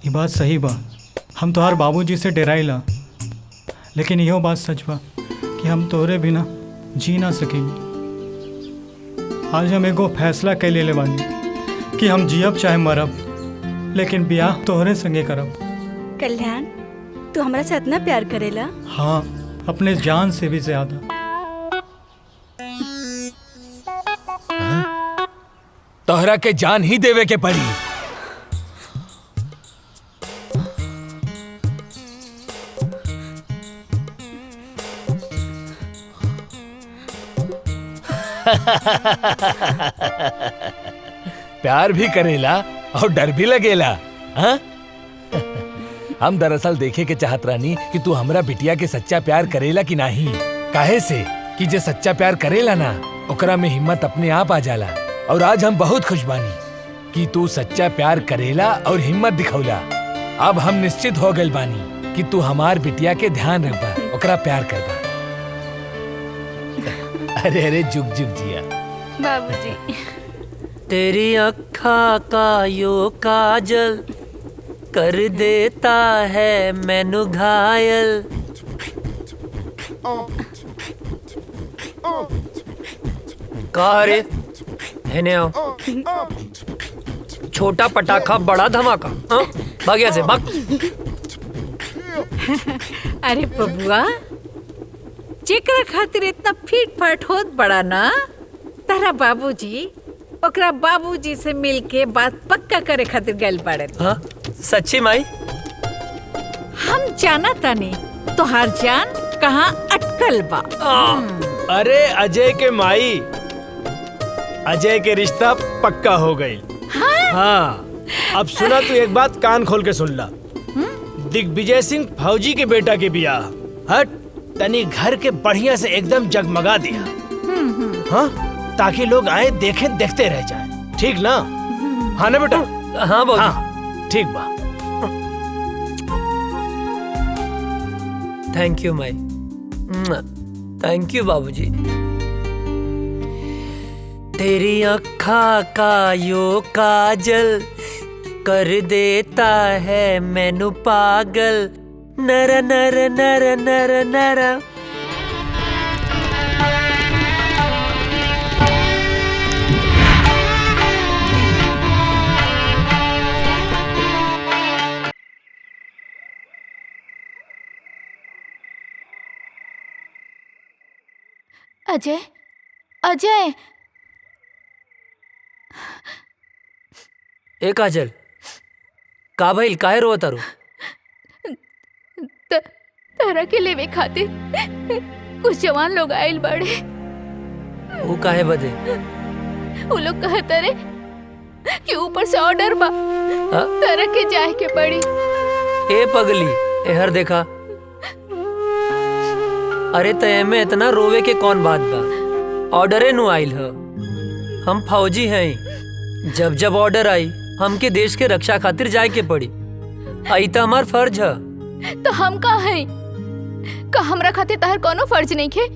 ये बात सही बा। हम तोहार बाबूजी से डराइला, लेकिन इहो बात सच बा कि हम तोहरे बिना जी ना सकेंगे। आज हम एगो फैसला कर ले बानी कि हम जियब चाहे मरब, लेकिन ब्याह तोहरे संगे करब। कल्याण, तू हमरा से इतना प्यार करेला? हाँ, अपने जान से भी ज्यादा। तोहरा के जान ही देवे के पड़ी। प्यार भी करेला और डर भी लगेला। हाँ? हम दरअसल देखे के चाहत रानी कि तू हमरा बिटिया के सच्चा प्यार करेला कि नहीं। काहे से कि जे सच्चा प्यार करेला ना, ओकरा में हिम्मत अपने आप आ जाला। और आज हम बहुत खुश बानी कि तू सच्चा प्यार करेला और हिम्मत दिखौला। अब हम निश्चित हो गए बानी कि तू हमार बिटिया के ध्यान रखबा, ओकरा प्यार करबा। अरे अरे, जुग जुग जिया बाबूजी। तेरी अखा का यो काजल कर देता है मैनू घायल। कहा रे, हेने आओ। छोटा पटाखा बड़ा धमाका। हाँ? भाग यहाँ से, भाग। अरे बबुआ, जेकरा खातिर इतना फीट फाट होत बड़ा ना, तारा बाबूजी ओकरा बाबूजी से मिलके बात पक्का करे खातिर गैल पड़े। हाँ? सच्ची माई? हम जाना तानी तोहार जान कहाँ अटकल बा। अरे अजय के माई, अजय के रिश्ता पक्का हो गई। हाँ अब सुना तू एक बात कान खोल के सुन ला। दिग्विजय सिंह फौजी के बेटा के बियाह हट तनी घर के बढ़िया से एकदम जगमगा दिया। हाँ ताकि लोग आए देखे देखते रह जाए। ठीक ना? हाँ ना बेटा? हाँ बाबू। हाँ ठीक बा। Thank you Mai, thank you बाबूजी। तेरी आँखा का यो काजल कर देता है मैनू पागल, नर नर नर नर नर। अजय, अजय, ए काजल, का भइल? काहे रोत तारू? तारा के लेवे खातिर कुछ जवान लोग आइल बड़े। वो काहे बदे? वो लोग कहता रे कि ऊपर से ऑर्डर बा, तारा के जाए के पड़ी। ए पगली, एहर देखा। अरे तय में इतना रोवे के कौन बात बा? ऑर्डरे नु आइल ह। हम फौजी हैं, जब जब ऑर्डर आई हमके देश के रक्षा खातिर जाए के पड़ी। आई तो हमार फर्ज है। तो हम का हैं? का हमरा खातिर तार कोनो फर्ज नहीं खे?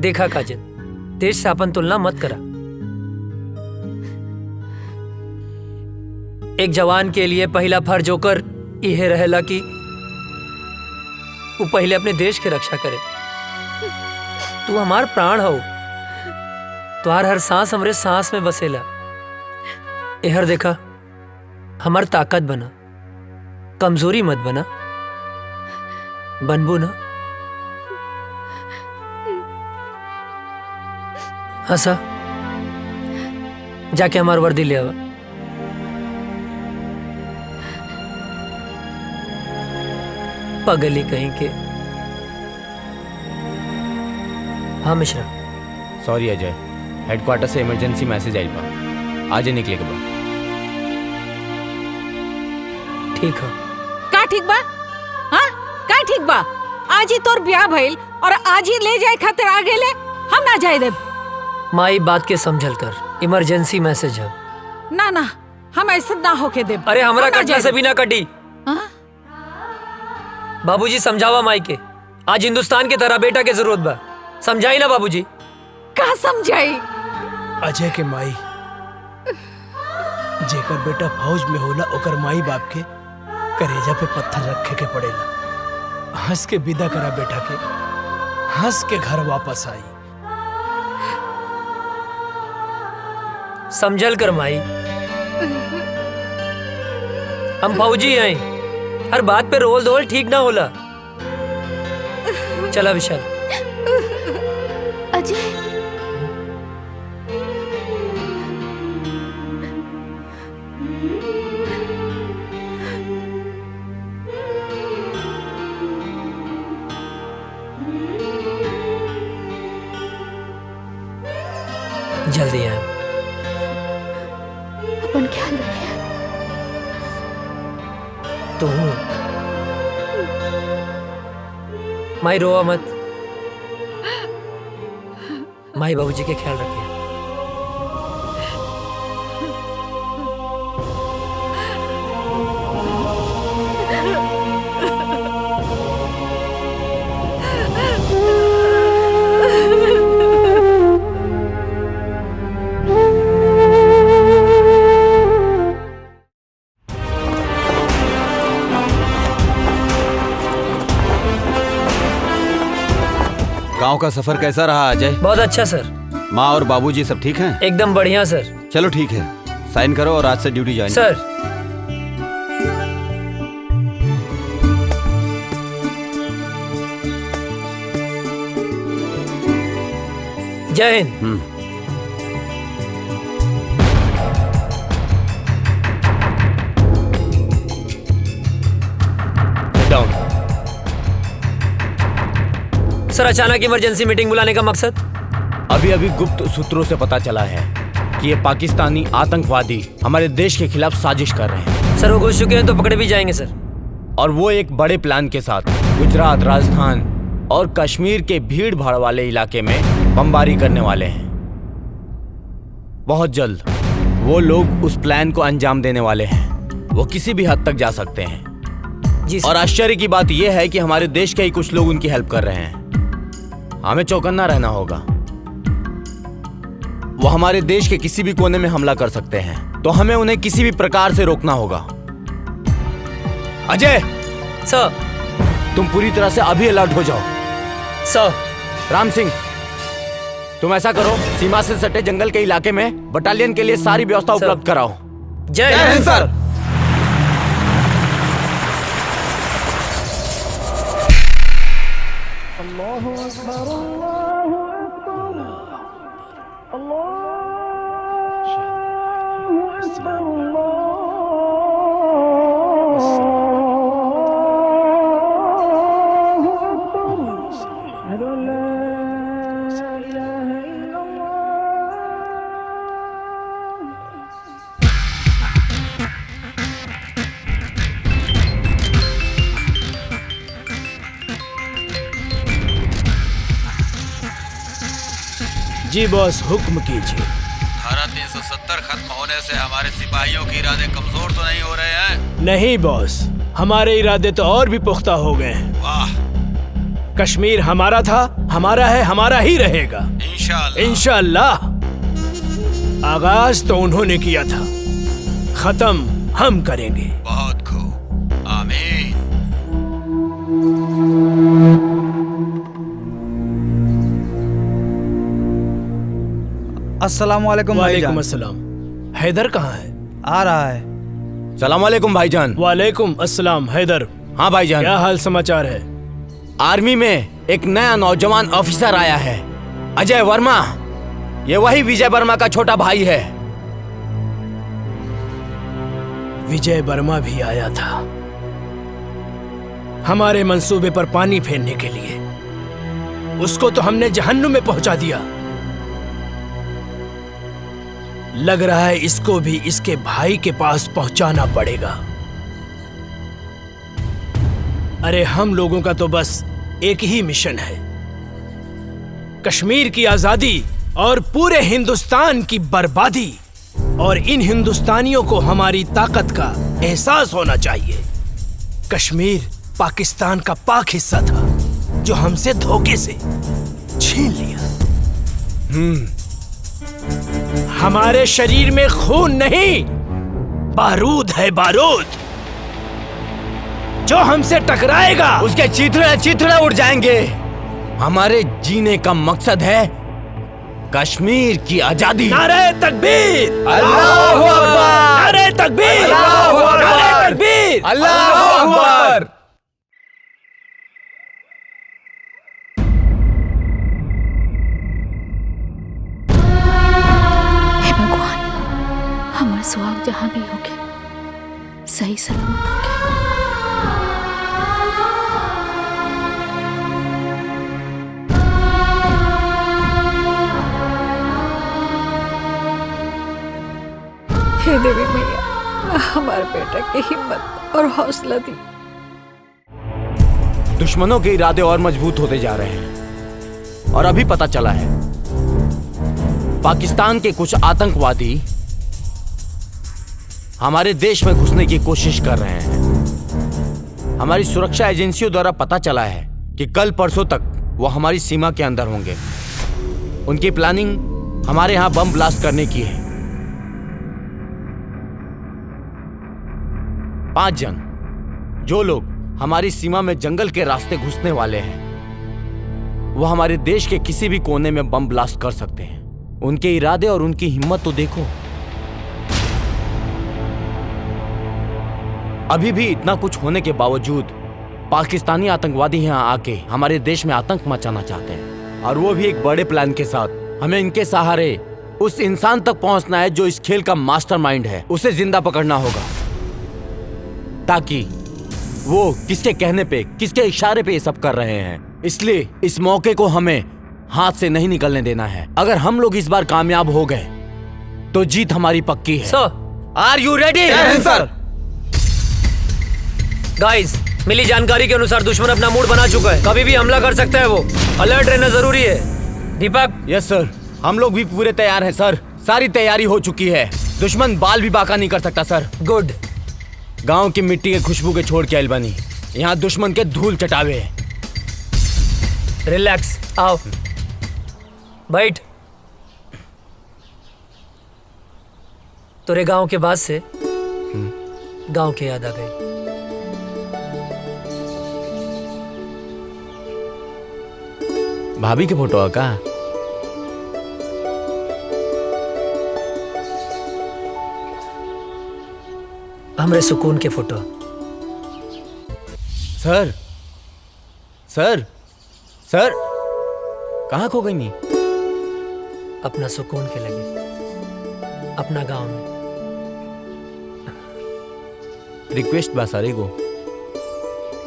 देखा काजल, देश से अपन तुलना मत करा। एक जवान के लिए पहला फर्ज होकर यह रहेला कि वो पहले अपने देश की रक्षा करे। तू हमार प्राण हो, तुहार हर सांस हमरे सांस में बसेला। एहर देखा, हमार ताकत बना, कमजोरी मत बना। बनबू ना? हंसा, जाके हमार वर्दी ले आवा। पगली कहीं के। हाँ मिश्रा। सॉरी अजय, हेडक्वार्टर से इमरजेंसी मैसेज आइल बा, आज ही निकले के बा। ठीक है। का ठीक बा? हाँ का ठीक बा? आज ही तोर ब्याह भइल और आज ही ले जाए खातिर आ गेले, हम ना जाए देब। माई बात के समझल कर, इमरजेंसी मैसेज है। ना ना, हम ऐसा ना होके देब। अरे हमरा हम ना कटला जाए से देब। भी ना कटी। बाबूजी समझावा माई के, आज हिंदुस्तान के तरह बेटा के जरूरत बा। समझाई ना बाबूजी? का समझाई? अजय के माई, जेकर बेटा फौज में होला ओकर माई बाप के करेजा पे पत्थर रखे के पड़ेला। हंस के विदा करा बेटा के, हंस के घर वापस आई। समझल कर माई, हम फौजी हैं, हर बात पे रोल धोल ठीक ना होला। चला विशाल। अजय, जल्दी आए। अपन ख्याल रखिए। तू माई रोवा मत, माई बाबूजी के ख्याल रखिए। गांव का सफर कैसा रहा अजय? बहुत अच्छा सर। माँ और बाबूजी सब ठीक हैं? एकदम बढ़िया सर। चलो ठीक है, साइन करो और आज से ड्यूटी ज्वाइन सर। जय हिंद। सर अचानक इमरजेंसी मीटिंग बुलाने का मकसद? अभी अभी गुप्त सूत्रों से पता चला है कि ये पाकिस्तानी आतंकवादी हमारे देश के खिलाफ साजिश कर रहे हैं। सर वो घुस चुके हैं तो पकड़े भी जाएंगे सर। और वो एक बड़े प्लान के साथ गुजरात, राजस्थान और कश्मीर के भीड़ भाड़ वाले इलाके में बमबारी करने वाले हैं। बहुत जल्द वो लोग उस प्लान को अंजाम देने वाले हैं। वो किसी भी हद तक जा सकते हैं जी। और आश्चर्य की बात यह है कि हमारे देश के ही कुछ लोग उनकी हेल्प कर रहे हैं। हमें चौकन्ना रहना होगा। वो हमारे देश के किसी भी कोने में हमला कर सकते हैं, तो हमें उन्हें किसी भी प्रकार से रोकना होगा। अजय सर, तुम पूरी तरह से अभी अलर्ट हो जाओ। सर। राम सिंह, तुम ऐसा करो, सीमा से सटे जंगल के इलाके में बटालियन के लिए सारी व्यवस्था उपलब्ध कराओ। जय हिंद सर। जी बॉस, हुक्म कीजिए। धारा 370 खत्म होने से हमारे सिपाहियों के इरादे कमजोर तो नहीं हो रहे हैं? नहीं बॉस, हमारे इरादे तो और भी पुख्ता हो गए हैं। वाह। कश्मीर हमारा था, हमारा है, हमारा ही रहेगा इंशाअल्लाह। आगाज तो उन्होंने किया था, खत्म हम करेंगे। बहुत खूब, आमीन। अस्सलामुअलैकुम भाईजान। वालेकुम अस्सलाम। हैदर कहाँ है? आ रहा है। सलाम वालेकुम भाईजान। वालेकुम अस्सलाम। हैदर। हाँ भाईजान। क्या हाल समाचार है? आर्मी में एक नया नौजवान ऑफिसर आया है, अजय वर्मा। ये वही विजय वर्मा का छोटा भाई है। विजय वर्मा भी आया था हमारे मंसूबे पर पानी फेरने के लिए। उसको तो हमने जहन्नुम में पहुंचा दिया। लग रहा है इसको भी इसके भाई के पास पहुंचाना पड़ेगा। अरे हम लोगों का तो बस एक ही मिशन है, कश्मीर की आजादी और पूरे हिंदुस्तान की बर्बादी। और इन हिंदुस्तानियों को हमारी ताकत का एहसास होना चाहिए। कश्मीर पाकिस्तान का पाक हिस्सा था जो हमसे धोखे से छीन लिया। हमारे शरीर में खून नहीं, बारूद है, बारूद। जो हमसे टकराएगा उसके चिथड़े उड़ जाएंगे। हमारे जीने का मकसद है कश्मीर की आजादी। नारे तकबीर, अल्लाहू अकबर, नारे तकबीर, अल्लाहू अकबर, नारे तकबीर, अल्लाहू अकबर। हे भगवान, हमारा सुहाग जहाँ भी होगे सही सलामत होगे। हे देवी मैया, हमारे बेटा की हिम्मत और हौसला दी। दुश्मनों के इरादे और मजबूत होते जा रहे हैं और अभी पता चला है पाकिस्तान के कुछ आतंकवादी हमारे देश में घुसने की कोशिश कर रहे हैं। हमारी सुरक्षा एजेंसियों द्वारा पता चला है कि कल परसों तक वो हमारी सीमा के अंदर होंगे। उनकी प्लानिंग हमारे यहां बम ब्लास्ट करने की है। 5 जन, जो लोग हमारी सीमा में जंगल के रास्ते घुसने वाले हैं, वो हमारे देश के किसी भी कोने में बम ब्लास्ट कर सकते हैं। उनके इरादे और उनकी हिम्मत तो देखो। अभी भी इतना कुछ होने के बावजूद पाकिस्तानी आतंकवादी यहां आके हमारे देश में आतंक मचाना चाहते हैं, और वो भी एक बड़े प्लान के साथ। हमें इनके सहारे उस इंसान तक पहुंचना है जो इस खेल का मास्टरमाइंड है। उसे जिंदा पकड़ना होगा ताकि वो किसके कहने पे, किसके इशारे पे ये सब कर रहे हैं, इसलिए इस मौके को हमें हाथ से नहीं निकलने देना है। अगर हम लोग इस बार कामयाब हो गए तो जीत हमारी पक्की है। आर यू रेडी? सर। गाइस, मिली जानकारी के अनुसार दुश्मन अपना मूड बना चुका है, कभी भी हमला कर सकता है। वो अलर्ट रहना जरूरी है। दीपक। यस सर, हम लोग भी पूरे तैयार हैं सर। सारी तैयारी हो चुकी है। दुश्मन बाल भी बाका नहीं कर सकता सर। गुड। गांव की मिट्टी के खुशबू के छोड़ के आइल बनी, यहाँ दुश्मन के धूल चटावे। रिलैक्स, आओ बैठ। तेरे गांव के बाद से गांव की याद आ गई। भाभी के फोटो है का? हमरे सुकून के फोटो। सर सर सर कहाँ खो गई नी? अपना सुकून के लगे, अपना गांव में। रिक्वेस्ट बा सर एगो।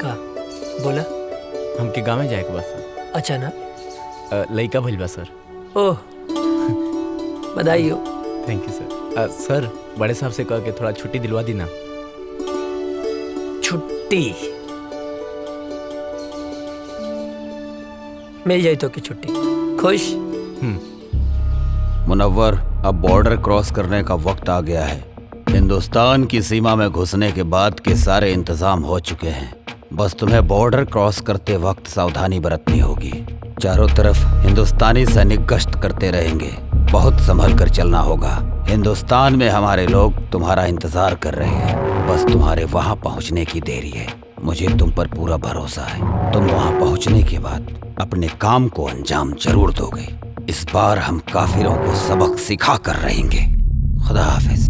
का बोला? हमके गाँव में जाए के बा सर। अच्छा ना? लइका भइल बा सर। ओह, बधाई हो। थैंक यू सर। सर बड़े साहब से कह के थोड़ा छुट्टी दिलवा दी ना। छुट्टी मिल जाए तो की छुट्टी। खुश? मुनव्वर, अब बॉर्डर क्रॉस करने का वक्त आ गया है। हिंदुस्तान की सीमा में घुसने के बाद के सारे इंतजाम हो चुके हैं। बस तुम्हें बॉर्डर क्रॉस करते वक्त सावधानी बरतनी होगी। चारों तरफ हिंदुस्तानी सैनिक गश्त करते रहेंगे, बहुत संभल कर चलना होगा। हिंदुस्तान में हमारे लोग तुम्हारा इंतजार कर रहे हैं, बस तुम्हारे वहां पहुंचने की देरी है। मुझे तुम पर पूरा भरोसा है। तुम वहां पहुंचने के बाद अपने काम को अंजाम जरूर दोगे। इस बार हम काफिरों को सबक सिखा कर रहेंगे। खुदा हाफिज।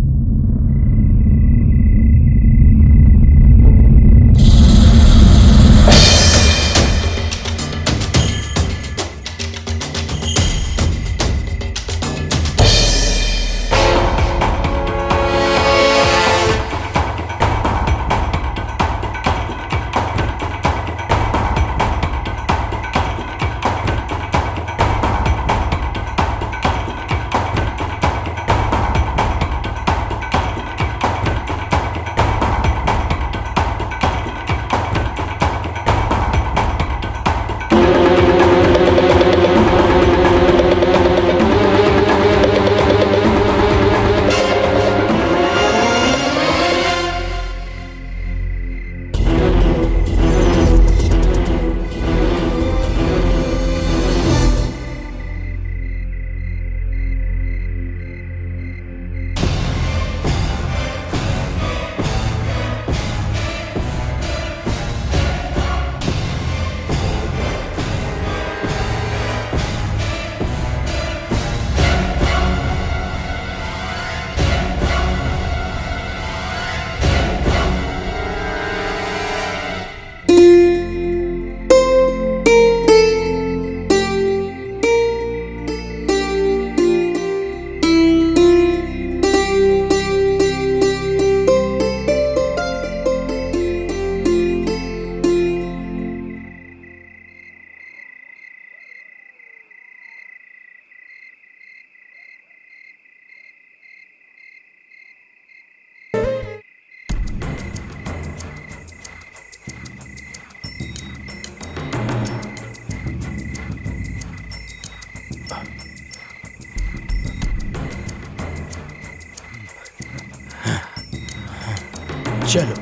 चलो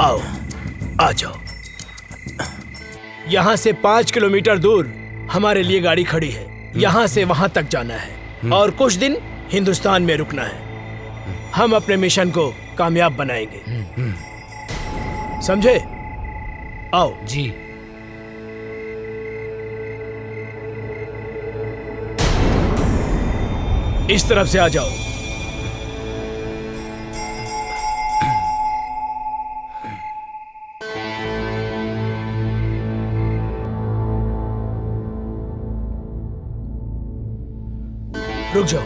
आओ, आ जाओ। यहाँ से 5 किलोमीटर दूर हमारे लिए गाड़ी खड़ी है। यहाँ से वहां तक जाना है और कुछ दिन हिंदुस्तान में रुकना है। हम अपने मिशन को कामयाब बनाएंगे, समझे? आओ। जी। इस तरफ से आ जाओ। रुक जाओ।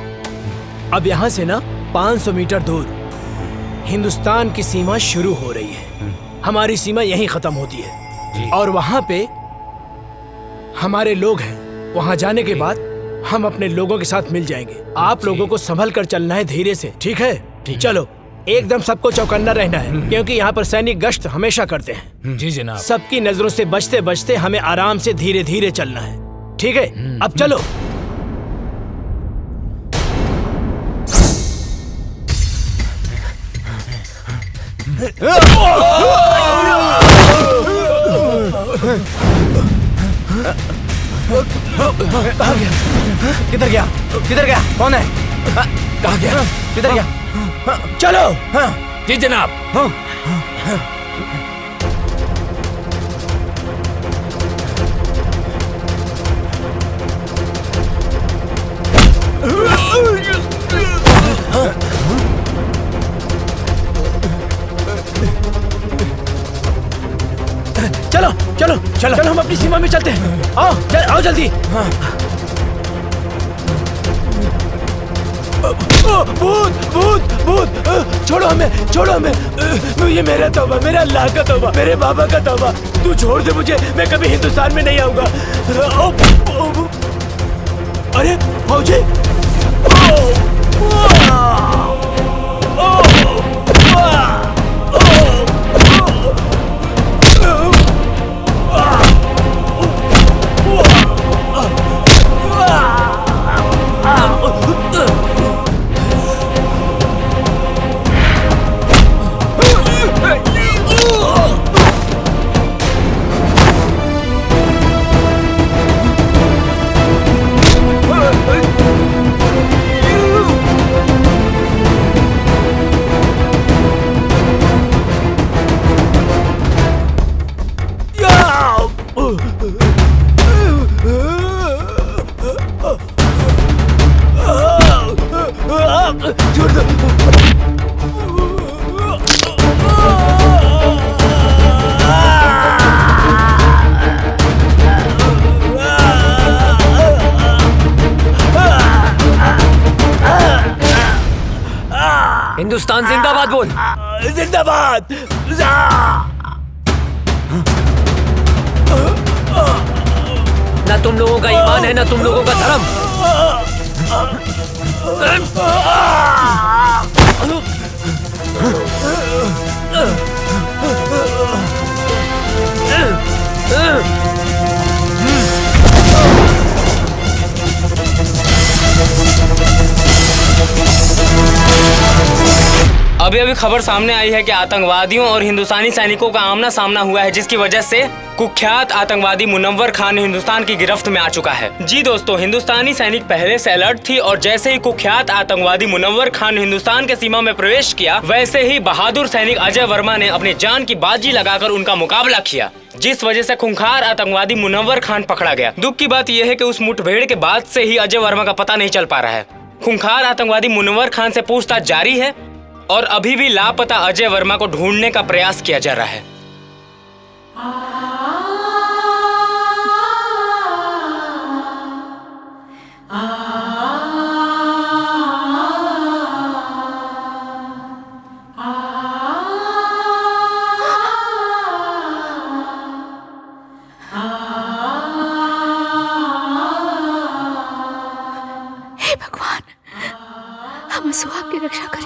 अब यहाँ से ना 500 मीटर दूर हिंदुस्तान की सीमा शुरू हो रही है। हमारी सीमा यहीं खत्म होती है और वहां पे हमारे लोग हैं। वहाँ जाने के बाद हम अपने लोगों के साथ मिल जाएंगे। आप लोगों को संभल कर चलना है, धीरे से, ठीक है? चलो, एकदम सबको चौकन्ना रहना है, क्योंकि यहाँ पर सैनिक गश्त हमेशा करते हैं। जी जनाब। सबकी नजरों से बचते बचते हमें आराम से धीरे धीरे चलना है, ठीक है? अब चलो। कहाँ गया? किधर गया? किधर गया? कौन है? कहाँ गया? किधर गया? चलो। जी जनाब। चलो चलो चलो चलो, हम अपनी सीमा में चलते हैं। आओ आओ जल्दी। भूत भूत भूत, छोड़ो हमें, छोड़ो हमें। ये मेरा तौबा, मेरा अल्लाह का तौबा, मेरे बाबा का तौबा। तू छोड़ दे मुझे, मैं कभी हिंदुस्तान में नहीं आऊंगा। अरे फौजी, हिंदुस्तान जिंदाबाद बोल। जिंदाबाद। ना तुम लोगों का ईमान है, ना तुम लोगों का धर्म। अभी अभी खबर सामने आई है कि आतंकवादियों और हिंदुस्तानी सैनिकों का आमना सामना हुआ है, जिसकी वजह से कुख्यात आतंकवादी मुनव्वर खान हिंदुस्तान की गिरफ्त में आ चुका है। जी दोस्तों, हिंदुस्तानी सैनिक पहले से अलर्ट थी और जैसे ही कुख्यात आतंकवादी मुनव्वर खान हिंदुस्तान के सीमा में प्रवेश किया, वैसे ही बहादुर सैनिक अजय वर्मा ने अपनी जान की बाजी लगाकर उनका मुकाबला किया, जिस वजह से खूंखार आतंकवादी मुनव्वर खान पकड़ा गया। दुख की बात यह है कि उस मुठभेड़ के बाद से ही अजय वर्मा का पता नहीं चल पा रहा है। खूंखार आतंकवादी मुनव्वर खान से पूछताछ जारी है और अभी भी लापता अजय वर्मा को ढूंढने का प्रयास किया जा रहा है। हे भगवान, हम सुहाग की रक्षा करिए।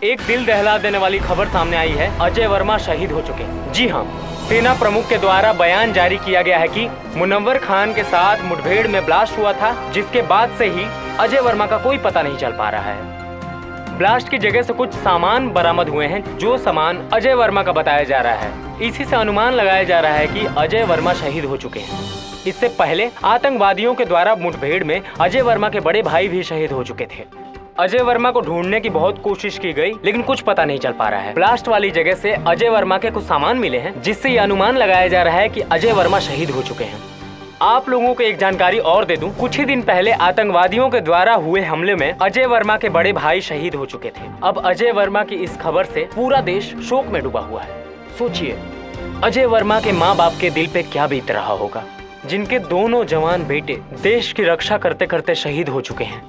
एक दिल दहला देने वाली खबर सामने आई है, अजय वर्मा शहीद हो चुके। जी हाँ, सेना प्रमुख के द्वारा बयान जारी किया गया है कि मुनव्वर खान के साथ मुठभेड़ में ब्लास्ट हुआ था, जिसके बाद से ही अजय वर्मा का कोई पता नहीं चल पा रहा है। ब्लास्ट की जगह से कुछ सामान बरामद हुए हैं, जो सामान अजय वर्मा का बताया जा रहा है। इसी से अनुमान लगाया जा रहा है कि अजय वर्मा शहीद हो चुके हैं। इससे पहले आतंकवादियों के द्वारा मुठभेड़ में अजय वर्मा के बड़े भाई भी शहीद हो चुके थे। अजय वर्मा को ढूंढने की बहुत कोशिश की गई, लेकिन कुछ पता नहीं चल पा रहा है। ब्लास्ट वाली जगह से अजय वर्मा के कुछ सामान मिले हैं, जिससे ये अनुमान लगाया जा रहा है कि अजय वर्मा शहीद हो चुके हैं। आप लोगों को एक जानकारी और दे दूं, कुछ ही दिन पहले आतंकवादियों के द्वारा हुए हमले में अजय वर्मा के बड़े भाई शहीद हो चुके थे। अब अजय वर्मा की इस खबर से पूरा देश शोक में डूबा हुआ है। सोचिए, अजय वर्मा के माँ बाप के दिल पे क्या बीत रहा होगा, जिनके दोनों जवान बेटे देश की रक्षा करते करते शहीद हो चुके हैं।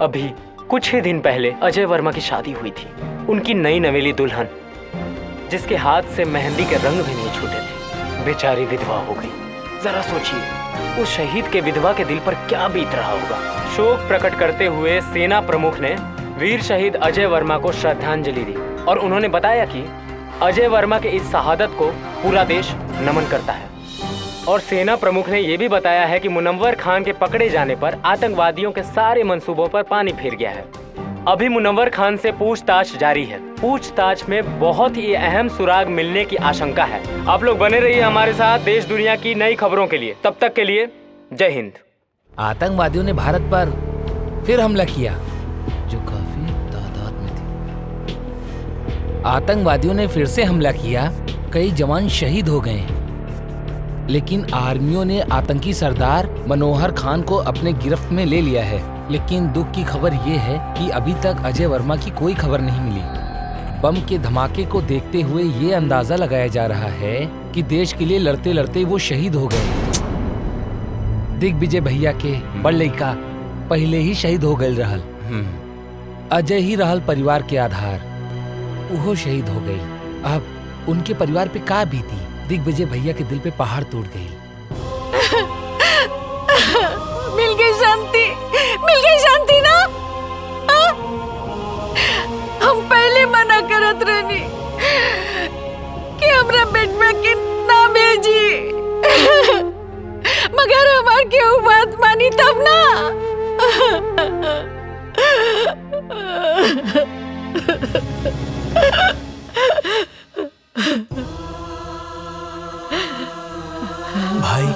अभी कुछ ही दिन पहले अजय वर्मा की शादी हुई थी। उनकी नई नवेली दुल्हन, जिसके हाथ से मेहंदी के रंग भी नहीं छूटे थे, बेचारी विधवा हो गई। जरा सोचिए उस शहीद के विधवा के दिल पर क्या बीत रहा होगा। शोक प्रकट करते हुए सेना प्रमुख ने वीर शहीद अजय वर्मा को श्रद्धांजलि दी और उन्होंने बताया कि अजय वर्मा के इस शहादत को पूरा देश नमन करता है। और सेना प्रमुख ने यह भी बताया है कि मुनव्वर खान के पकड़े जाने पर आतंकवादियों के सारे मंसूबों पर पानी फिर गया है। अभी मुनव्वर खान से पूछताछ जारी है। पूछताछ में बहुत ही अहम सुराग मिलने की आशंका है। आप लोग बने रहिए हमारे साथ देश दुनिया की नई खबरों के लिए। तब तक के लिए जय हिंद। आतंकवादियों ने भारत पर फिर हमला किया जो काफी तादाद में थे। आतंकवादियों ने फिर से हमला किया, कई जवान शहीद हो गए, लेकिन आर्मियों ने आतंकी सरदार मनोहर खान को अपने गिरफ्त में ले लिया है। लेकिन दुख की खबर ये है कि अभी तक अजय वर्मा की कोई खबर नहीं मिली। बम के धमाके को देखते हुए ये अंदाजा लगाया जा रहा है कि देश के लिए लड़ते लड़ते वो शहीद हो गए। दिग्विजय भैया के बड़ लड़का पहले ही शहीद हो गए रहल। अजय ही रहल परिवार के आधार, वो शहीद हो गई। अब उनके परिवार पे का बीती। दिग्विजय भैया के दिल पे पहाड़ टूट गई। मिल गई शांति, मिल गई शांति ना। हम पहले मना करत रहनी कि हमरा बेटवा के ना भेजी, मगर हमार केहू बात मानी तब ना। भाई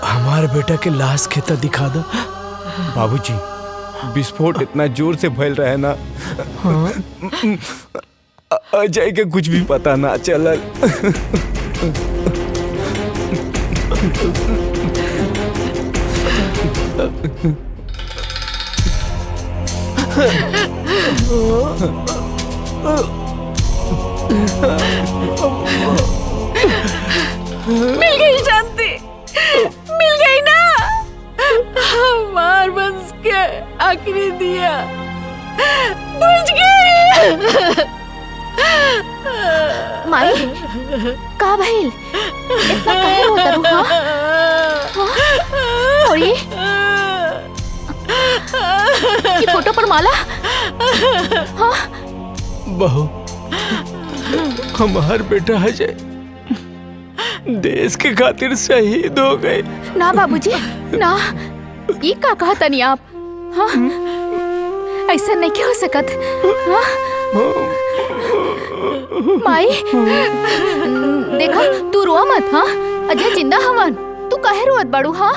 हमारे बेटा के लाश खेता दिखा दो। बाबूजी विस्फोट इतना जोर से फैल रहा है ना, अजय के कुछ भी पता ना चलल। मिल गई शांति, मिल गई ना। हमार वंश के आखिरी दिया बुझ गई। माई का भइल? इतना काहे रोता रू? और ये फोटो पर माला? हाँ बहू, हमार बेटा अजय देश के खातिर शहीद हो गए। ना बाबूजी ना, ये का कहा तनी आप? हाँ ऐसा नहीं क्या हो सकत। हाँ? माई देखा तू रोआ मत। हाँ अजय जिंदा हवन, तू काहे रोत बाड़ू? हाँ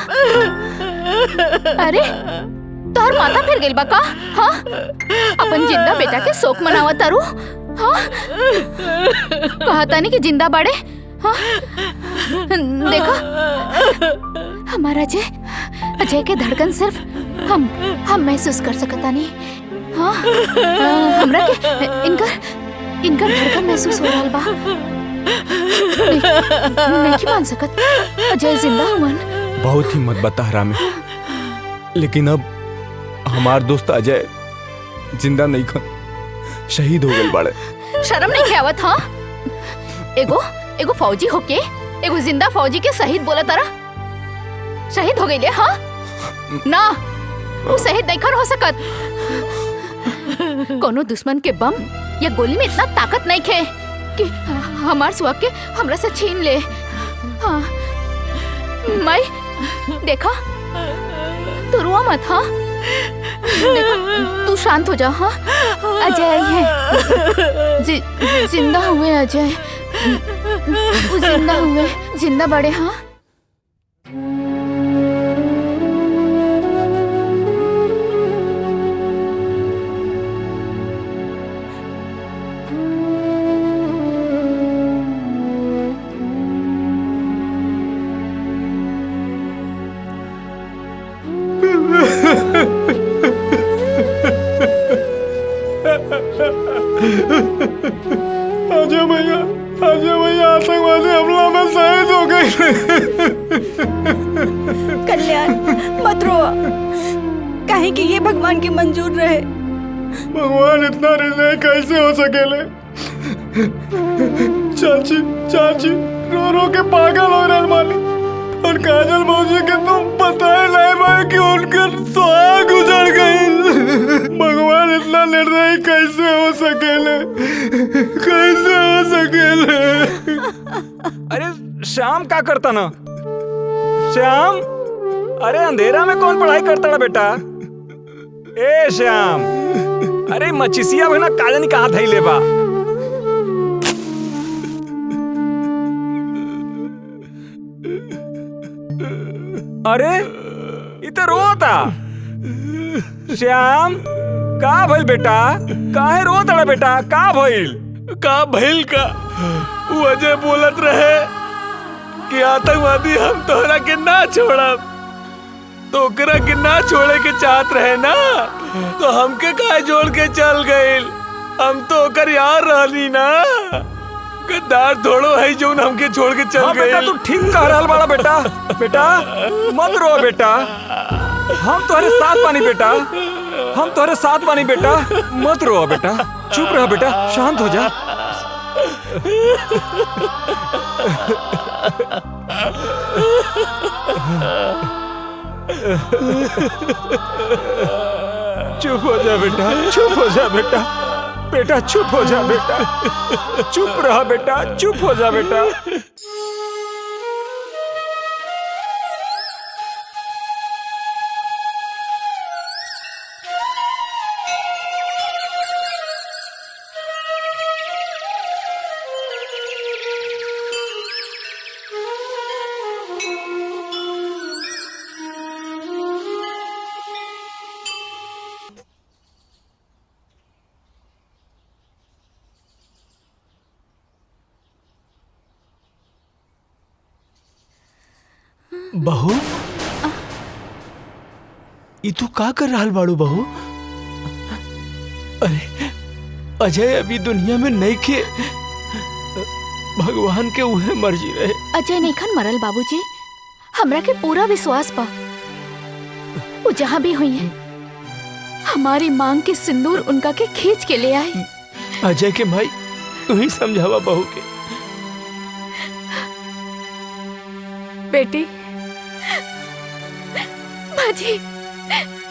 अरे तोहर माथा फिर गइल बा का? हाँ अपन जिंदा बेटा के शोक मनावत तारू? हाँ कहा तानी कि जिंदा बाड़े। हाँ देखा हमारा अजय के धड़कन सिर्फ हम महसूस कर सकता नहीं। हाँ हमरा के इनका धड़कन महसूस हो रहा बा। नहीं मान सकत अजय जिंदा हुवन। बहुत हिम्मत बता हरामी, लेकिन अब हमार दोस्त अजय जिंदा नहीं खन, शहीद हो गए बाड़े। शर्म नहीं आवत? हाँ एगो फौजी होके एगो जिंदा फौजी के शहीद बोला तारा? शहीद हो गई? हाँ ना वो शहीद नहीं खन हो सकत। कोनो दुश्मन के बम या गोली में इतना ताकत नहीं खे कि हमार सुहाग के हमरा से छीन ले। हाँ माई देखा तू रोआ मत। हाँ देखा तू शांत हो जा। हाँ अजय है जिंदा हुए। अजय जिंदा हुए, जिंदा बड़े। हाँ अजय भैया आतंकवादी हमला में शहीद हो गए। कल्याण मत रो, काहे कि ये भगवान के मंजूर रहे। भगवान इतना निर्दयी कैसे हो सकेले? चाची रो रो के पागल हो रहे मालिक। और काजल मौसी के तुम पता ही नहीं भाई कि उनके सुहाग उजड़ गई। भगवान इतना निर्दयी कैसे हो सकेले, कैसे हो सकेले। अरे श्याम क्या करता ना? श्याम, अरे अंधेरा में कौन पढ़ाई करता ना बेटा? ए श्याम, अरे मचिसिया भाई ना काजनी कहाँ धैले बा? अरे इधर रोता। श्याम, का भइल बेटा? काहे रोता बेटा? का भइल? का भइल का? वो अजय बोलत रहे कि आतंकवादी हम तोहरा के ना छोड़ब, तो ओकरा के ना छोड़े के चाहत रहे ना, तो हमके काहे जोड़ के चल गइल? हम तो ओकर यार रहनी ना, गद्दार थोड़ो है जो हमके छोड़ के चल गइल। बेटा तू ठीक कह रहल बाड़ा बेटा। बेटा मत रो बेटा, हम तुम्हारे साथ बानी बेटा, हम तुम्हारे साथ बानी बेटा, मत रो बेटा, चुप रह बेटा, शांत हो जा। चुप हो जा बेटा, चुप हो जा बेटा, बेटा चुप हो जा बेटा, चुप रहा बेटा, चुप हो जा बेटा। बहू, ये तू का कर रहा बाड़ू बहू? अरे अजय अभी दुनिया में नहीं खे, भगवान के उहे मर्जी रहे। अजय नहीं खन मरल बाबूजी, हमरा के पूरा विश्वास बा वो जहाँ भी हुई है हमारी मांग के सिंदूर उनका के खींच के ले आई। अजय के भाई तू ही समझावा बहू के। बेटी माजी,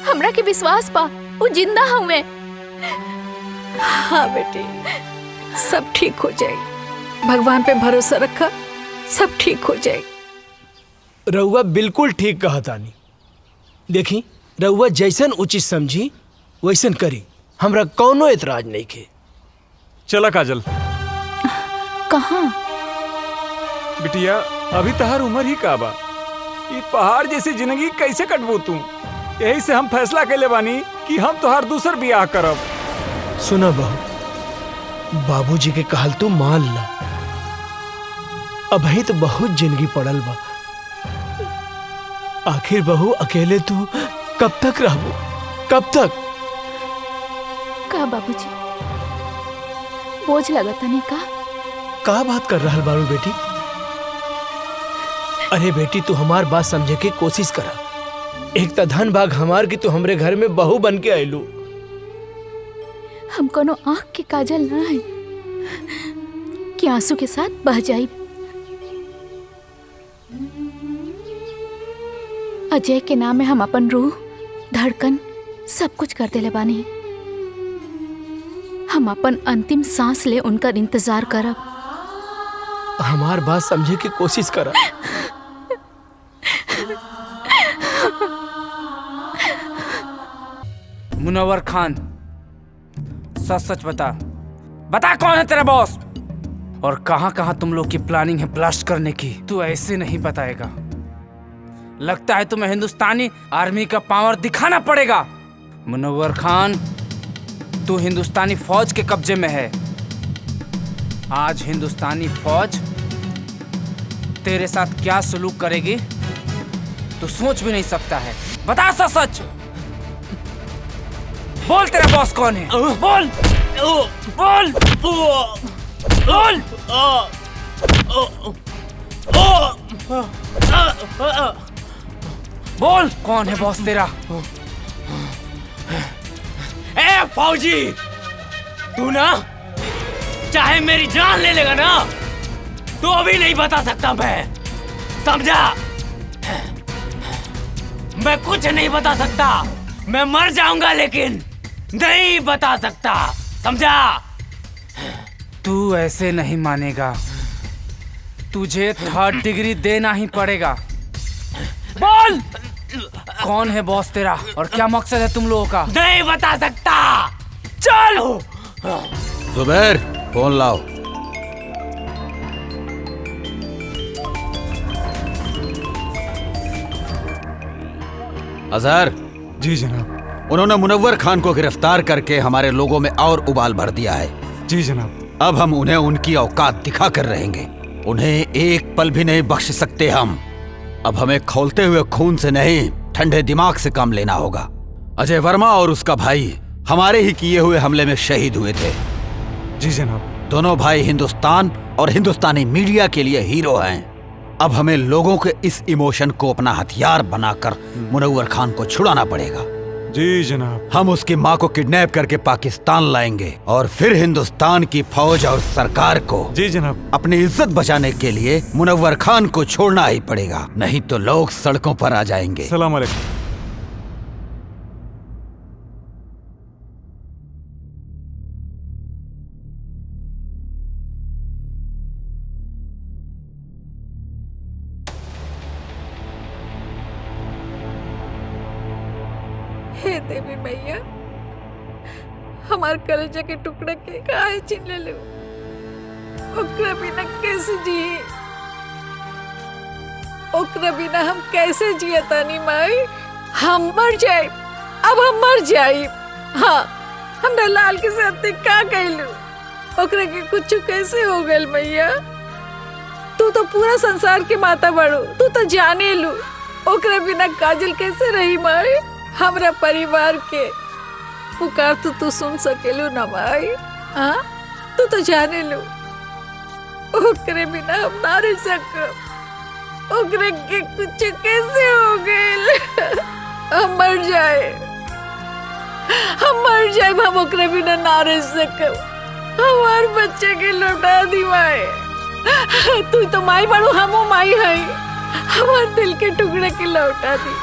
हमरा के विश्वास पा वो जिंदा हुए। हाँ बेटी, सब ठीक हो जाएगी, भगवान पे भरोसा रखा, सब ठीक हो जाएगी। रउआ बिल्कुल ठीक कहा तानी। देखी रउआ जैसन उचित समझी वैसन करी, हमरा कौनो एतराज नहीं के। चला काजल। कहाँ? बिटिया अभी तहार उम्र ही का बा, ये पहाड़ जैसी जिंदगी कैसे कटबू तू? यही से हम फैसला कैले बानी कि हम तोहार दूसर बियाह करब। सुना बहू, बाबूजी के कहल तू मान ला, अभी तो बहुत जिंदगी पड़ल बा। आखिर बहू अकेले तू कब तक रहबू, कब तक? का बाबूजी बोझ लगता नहीं का बात कर रहा बारू बेटी? अरे बेटी तू हमार बात समझे के कोशिश करा। एक तो धन भाग हमार की तू हमरे घर में बहू बन के आयलू। हम कोनो आँख के काजल ना है कि आंसू के साथ बह जाई। अजय के नाम में हम अपन रूह, धड़कन सब कुछ कर देले बानी। हम अपन अंतिम सांस ले उनका इंतजार करब। हमार बात समझे की कोशिश करा। मुनव्वर खान, सच सच बता, बता कौन है तेरा बॉस और कहां कहां तुम लोग की प्लानिंग है ब्लास्ट करने की? तू ऐसे नहीं बताएगा, लगता है तुम्हें हिंदुस्तानी आर्मी का पावर दिखाना पड़ेगा। मुनव्वर खान, तू हिंदुस्तानी फौज के कब्जे में है। आज हिंदुस्तानी फौज तेरे साथ क्या सलूक करेगी तू सोच भी नहीं सकता है। बता सच सच, बोल तेरा बॉस कौन है? बोल बोल बोल। बोल कौन है बॉस तेरा? ए फौजी, तू ना चाहे मेरी जान ले लेगा ना, तो भी नहीं बता सकता मैं, समझा? मैं कुछ नहीं बता सकता, मैं मर जाऊंगा लेकिन नहीं बता सकता, समझा? तू ऐसे नहीं मानेगा, तुझे 3rd डिग्री देना ही पड़ेगा। बोल, कौन है बॉस तेरा और क्या मकसद है तुम लोगों का? नहीं बता सकता। चल। जुबैर, फोन लाओ। अजहर। जी जनाब। उन्होंने मुनव्वर खान को गिरफ्तार करके हमारे लोगों में और उबाल भर दिया है। जी जनाब। अब हम उन्हें उनकी औकात दिखा कर रहेंगे। उन्हें एक पल भी नहीं बख्श सकते हम। अब हमें खौलते हुए खून से नहीं, ठंडे दिमाग से काम लेना होगा। अजय वर्मा और उसका भाई हमारे ही किए हुए हमले में शहीद हुए थे। जी जनाब। दोनों भाई हिंदुस्तान और हिंदुस्तानी मीडिया के लिए हीरो हैं। अब हमें लोगों के इस इमोशन को अपना हथियार बनाकर मुनव्वर खान को छुड़ाना पड़ेगा। जी जनाब। हम उसकी माँ को किडनैप करके पाकिस्तान लाएंगे और फिर हिंदुस्तान की फौज और सरकार को जी जनाब अपनी इज्जत बचाने के लिए मुनव्वर खान को छोड़ना ही पड़ेगा, नहीं तो लोग सड़कों पर आ जाएंगे। सलाम अलैकुम। हे देवी मैया, हमार कलेजा के टुकड़े के काहे छीन ले लो, ओकरा बिना कैसे जी, ओकरा बिना हम कैसे जिया तानी माई? हम मर जाए, अब हम मर जाए। हाँ, हमरा लाल के साथ का कहलू, ओकरा के कुछ कैसे हो गल मैया? तू तो पूरा संसार के माता बड़ो, तू तो जाने लू, ओकरा बिना काजल कैसे रही माई? हमरा परिवार के पुकार तो तू सुन सकेलू ना भाई? हाँ, तू तो जाने लो, ओकरे बिना हम ना रह सकब, ओकरे के कुछ कैसे हो गए? हम मर जाए, हम मर जाए, हम ओकरे बिना ना रह सकब, हमार बच्चे के लौटा दी माए। तू तो माई बड़ू, हमो माई है, हमार दिल के टुकड़े के लौटा दी।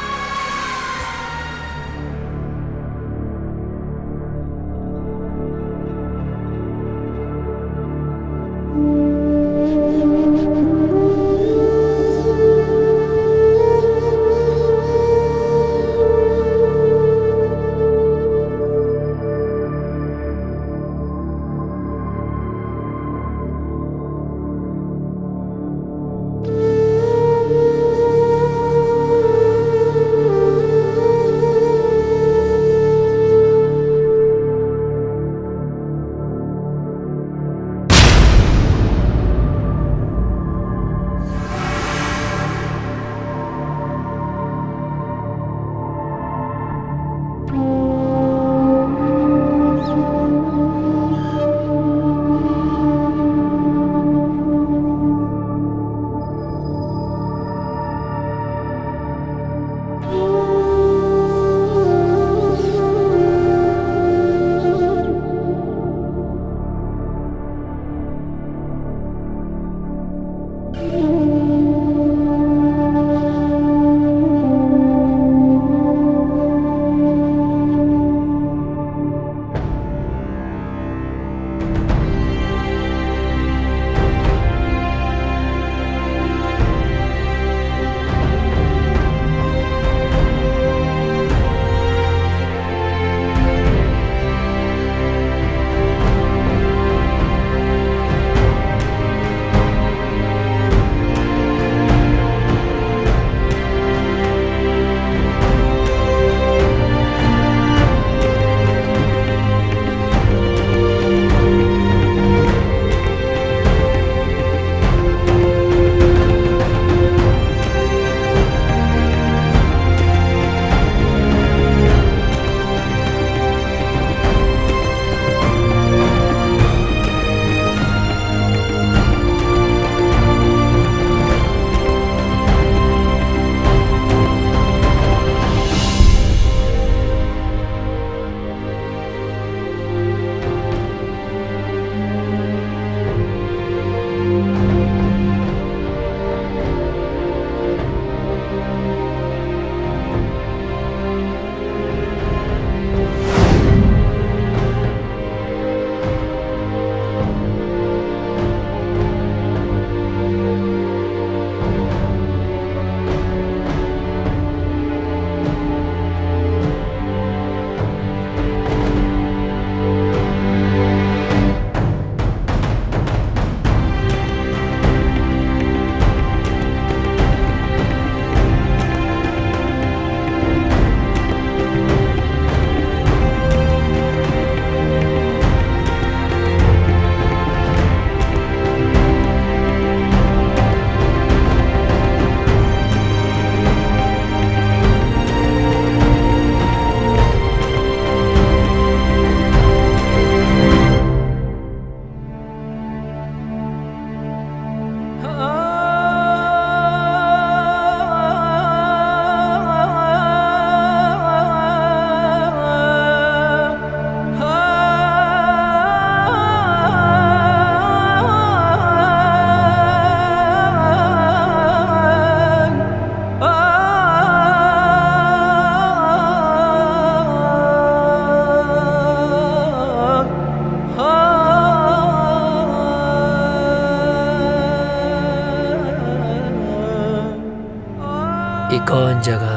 कौन जगह?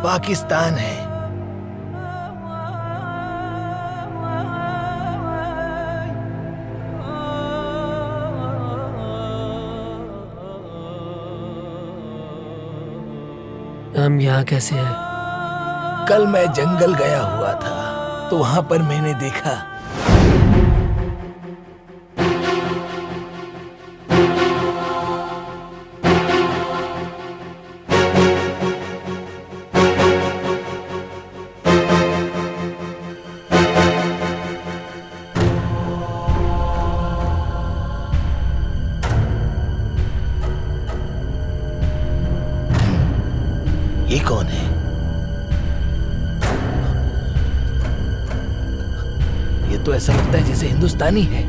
पाकिस्तान है। हम यहाँ कैसे हैं? कल मैं जंगल गया हुआ था तो वहां पर मैंने देखा ये कौन है? ये तो ऐसा लगता है जैसे हिंदुस्तानी है।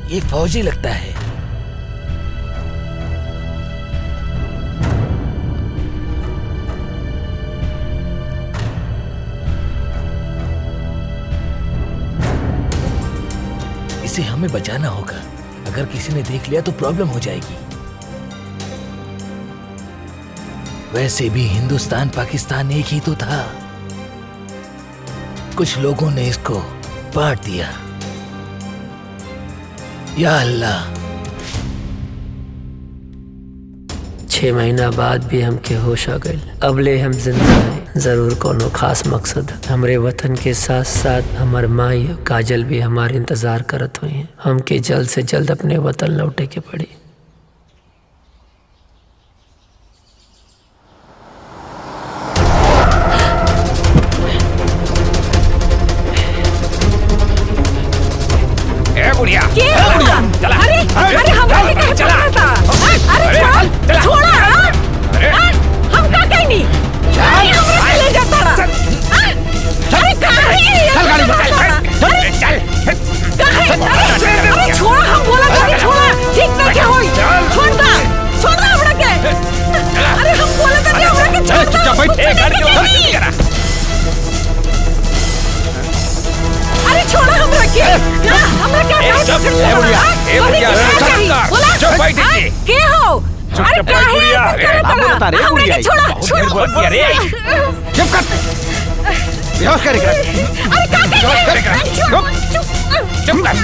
ये फौजी लगता है। इसे हमें बचाना होगा। अगर किसी ने देख लिया तो प्रॉब्लम हो जाएगी। वैसे भी हिंदुस्तान पाकिस्तान एक ही तो था। कुछ लोगों ने इसको बांट दिया। या अल्लाह। 6 महीना बाद भी हमके होश आ गए। अबले हम जिंदा हैं। जरूर कोनो खास मकसद है। हमरे वतन के साथ साथ हमार माई और काजल भी हमारे इंतजार करत हुई हैं। हमके जल्द से जल्द अपने वतन लौटे के पड़ी। अरे हमरा के कहे पकड़ा था? अरे छोड़ा। हम का कहनी? हमरा ले जाता रहा। अरे कहां है? चल गाड़ी में चल। अरे छोड़ा, हम बोला गाड़ी छोड़ा। ठीक ना क्या होई? छोड़ दा हमरा के। अरे हम बोला था कि हमरा के छोड़ दा। चुपचाप बैठ। गाड़ी करा। अरे छोड़ा हमरा के। हमरा क्या के हो? अरे क्या है? बता रहे हमरा के छोड़ा। चुप कर। बेहोश कर। अरे क्या चुप कर।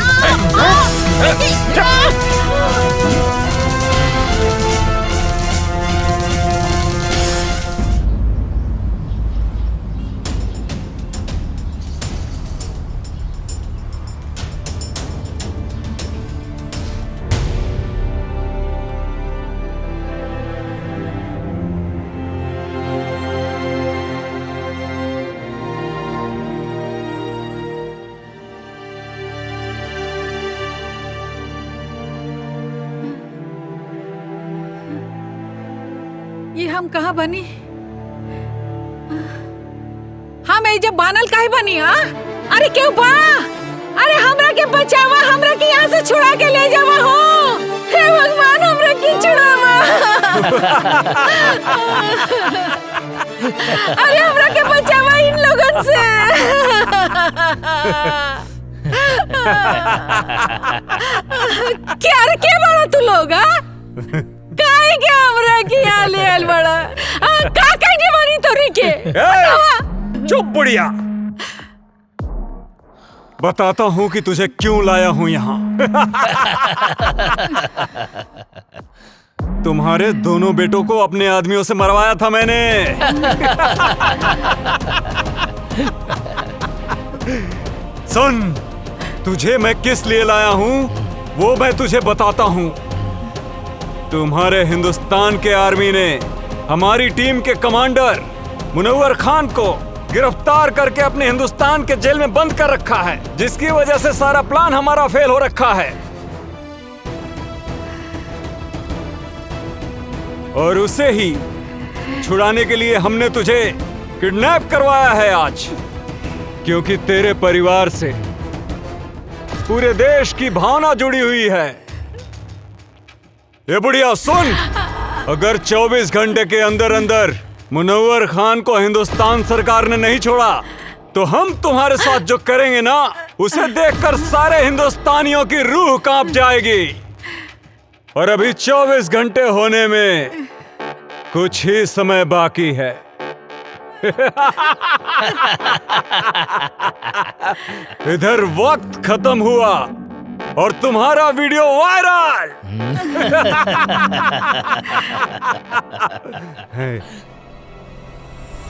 ये हम कहाँ बनी? हम ये जब बानल काहे बनी? अरे क्यों बा? अरे हमरा के बचावा, हमरा के यहाँ से छुड़ा के ले जावा हो। हे भगवान, हमरा के छुड़ावा। अरे हमरा के बचावा इन लोगन से। क्या बड़ा तू लोग? काहे क्या हमरा के यहाँ ले आल बड़ा? का कहने वाली तोरी के? चुप बुढ़िया। बताता हूँ कि तुझे क्यों लाया हूँ यहाँ। तुम्हारे दोनों बेटों को अपने आदमियों से मरवाया था मैंने। सुन, तुझे मैं किस लिए लाया हूँ वो मैं तुझे बताता हूँ। तुम्हारे हिंदुस्तान के आर्मी ने हमारी टीम के कमांडर मुनव्वर खान को गिरफ्तार करके अपने हिंदुस्तान के जेल में बंद कर रखा है, जिसकी वजह से सारा प्लान हमारा फेल हो रखा है। और उसे ही छुड़ाने के लिए हमने तुझे किडनैप करवाया है आज, क्योंकि तेरे परिवार से पूरे देश की भावना जुड़ी हुई है। ये बुढ़िया सुन, अगर 24 घंटे के अंदर अंदर मुनव्वर खान को हिंदुस्तान सरकार ने नहीं छोड़ा तो हम तुम्हारे साथ जो करेंगे ना, उसे देखकर सारे हिंदुस्तानियों की रूह कांप जाएगी। और अभी 24 घंटे होने में कुछ ही समय बाकी है। इधर वक्त खत्म हुआ और तुम्हारा वीडियो वायरल।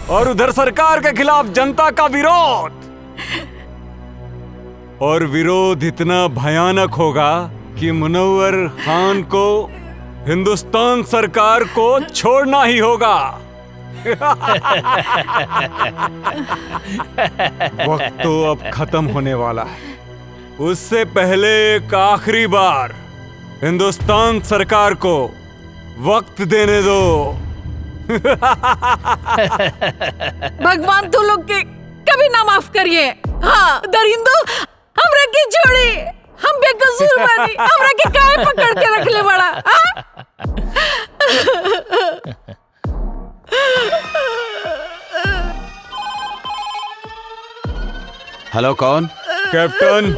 और उधर सरकार के खिलाफ जनता का विरोध। और विरोध इतना भयानक होगा कि मुनव्वर खान को हिंदुस्तान सरकार को छोड़ना ही होगा। वक्त तो अब खत्म होने वाला है। उससे पहले एक आखिरी बार हिंदुस्तान सरकार को वक्त देने दो। भगवान तू लोग के कभी ना माफ करिए। हाँ दरिंदो, हमरा के छोड़ी, हम बेकसूर बानी, हमरा के काहे पकड़ के रख ले बड़ा। हेलो, कौन? कैप्टन,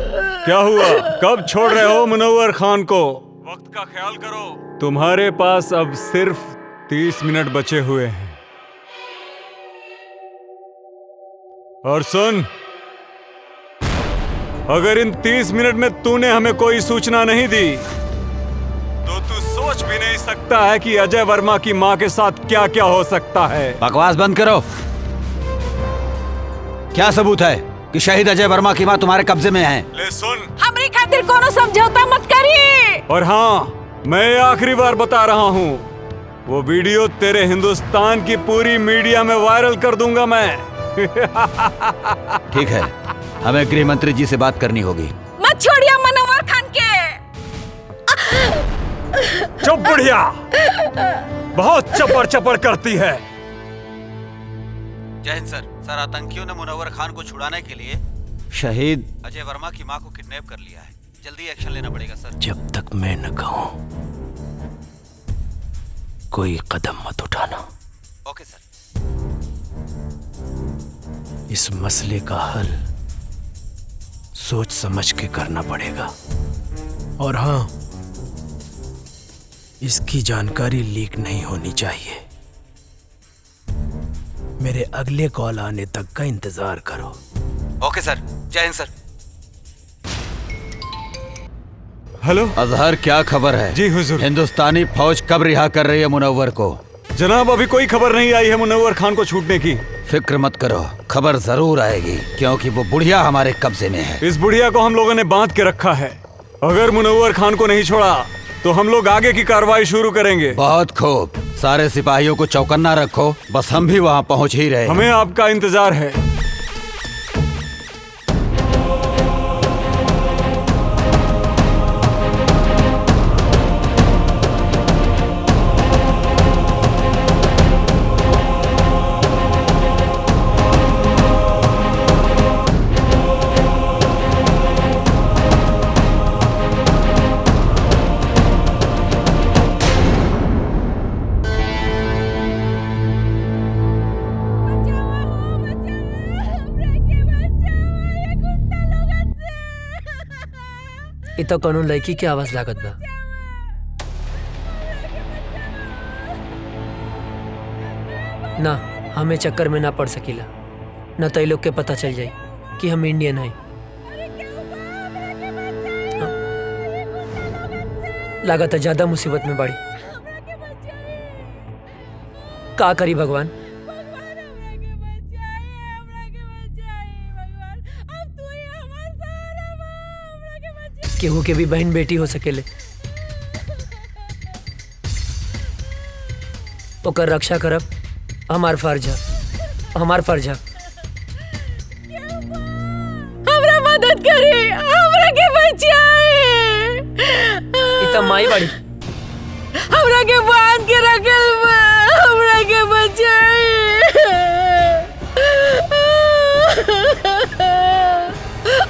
क्या हुआ? कब छोड़ रहे हो मुनव्वर खान को? वक्त का ख्याल करो। तुम्हारे पास अब सिर्फ 30 मिनट बचे हुए हैं। और सुन, अगर इन 30 मिनट में तूने हमें कोई सूचना नहीं दी तो तू सोच भी नहीं सकता है कि अजय वर्मा की मां के साथ क्या क्या हो सकता है। बकवास बंद करो। क्या सबूत है कि शहीद अजय वर्मा की मां तुम्हारे कब्जे में है? ले सुन, हमरी खातिर कोनो समझौता मत करिए। और हाँ, मैं आखिरी बार बता रहा हूँ, वो वीडियो तेरे हिंदुस्तान की पूरी मीडिया में वायरल कर दूंगा मैं। ठीक है, हमें गृह मंत्री जी से बात करनी होगी। मत छोड़िए मुनव्वर खान के। चुप बुढ़िया, बहुत चपड़ चपड़ करती है। जय हिंद सर। सर, आतंकियों ने मुनव्वर खान को छुड़ाने के लिए शहीद अजय वर्मा की मां को किडनैप कर लिया है। जल्दी एक्शन लेना पड़ेगा सर। जब तक मैं न कहूं कोई कदम मत उठाना। ओके सर। इस मसले का हल सोच समझ के करना पड़ेगा। और हाँ, इसकी जानकारी लीक नहीं होनी चाहिए। मेरे अगले कॉल आने तक का इंतजार करो। ओके सर। जय हिंद सर। हेलो अजहर, क्या खबर है? जी हुजूर। हिंदुस्तानी फौज कब रिहा कर रही है मुनव्वर को? जनाब, अभी कोई खबर नहीं आई है मुनव्वर खान को छूटने की। फिक्र मत करो, खबर जरूर आएगी, क्योंकि वो बुढ़िया हमारे कब्जे में है। इस बुढ़िया को हम लोगों ने बांध के रखा है। अगर मुनव्वर खान को नहीं छोड़ा तो हम लोग आगे की कार्रवाई शुरू करेंगे। बहुत खूब, सारे सिपाहियों को चौकन्ना रखो, बस हम भी वहाँ पहुँच ही रहे। हमें आपका इंतजार है। इ तो कोनो लड़की की आवाज लागत बा। ना, हमें चक्कर में ना पड़ सकीला, न तो ये लोग के पता चल जाए कि हम इंडियन हैं। लागत है ज्यादा मुसीबत में बाड़ी। का करी भगवान? केहू के भी बहन बेटी हो सकेले, ओकर रक्षा करब हमार फर्ज है, हमार फर्ज है। हमरा मदद करी, हमरा के बचाए। इतना माई बाड़ी, हमरा के बांध के रखल बा, हमरा के बचाए।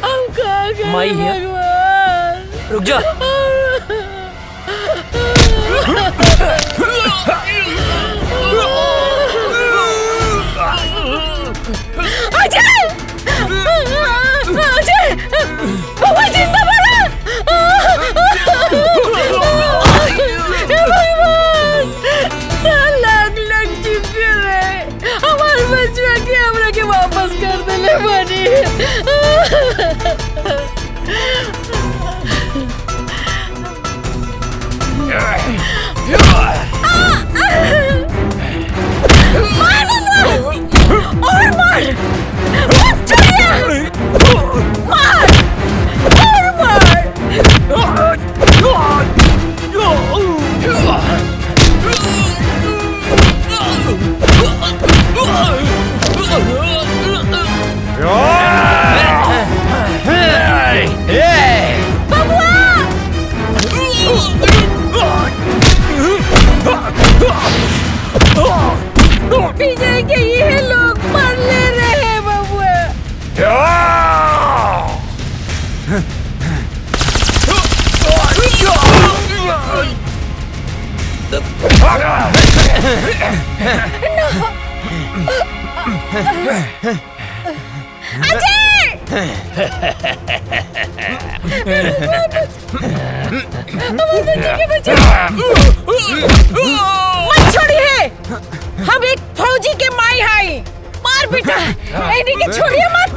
हम का करी माई है, रुक जा। अजय! अजय! बाबा जिंदा बड़ा! हे भगवान! क्या लगला? बनी। मार और मार, मार विजय के ये लोग मर ले रहे हैं बबुआ। मत छोड़िए, हम एक फौजी के माई हाई। मार बेटा, इन्हीं के छोड़िए मत।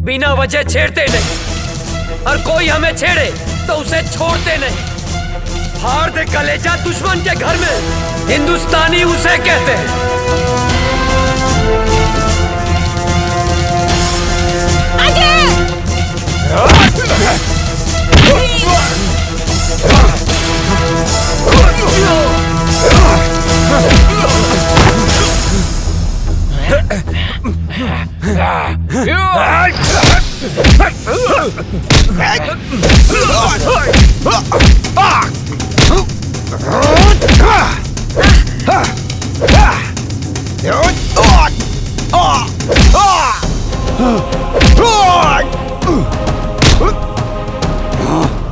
बिना वजह छेड़ते नहीं, और कोई हमें छेड़े तो उसे छोड़ते नहीं। फाड़ दे कलेजा दुश्मन के घर में, हिंदुस्तानी उसे कहते हैं।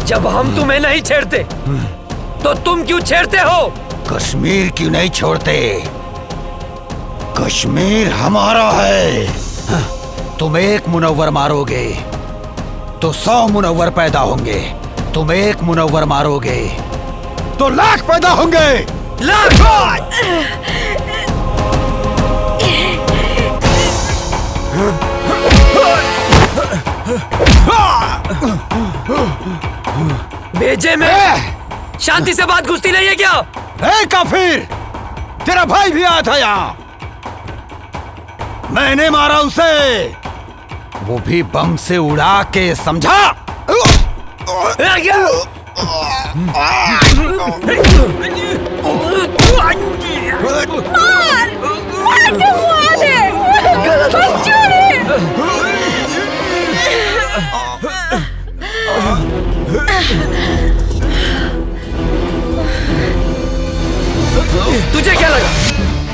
जब हम तुम्हें नहीं छेड़ते तो तुम क्यों छेड़ते हो? कश्मीर क्यों नहीं छोड़ते? कश्मीर हमारा है। तुम एक मुनव्वर मारोगे तो 100 मुनव्वर पैदा होंगे। तुम एक मुनव्वर मारोगे तो लाख पैदा होंगे। लाख! भेजे में शांति से बात घुसती नहीं है क्या? ए काफिर, तेरा भाई भी आया था यहाँ। मैंने मारा उसे, वो भी बम से उड़ा के, समझा? तुझे क्या लगा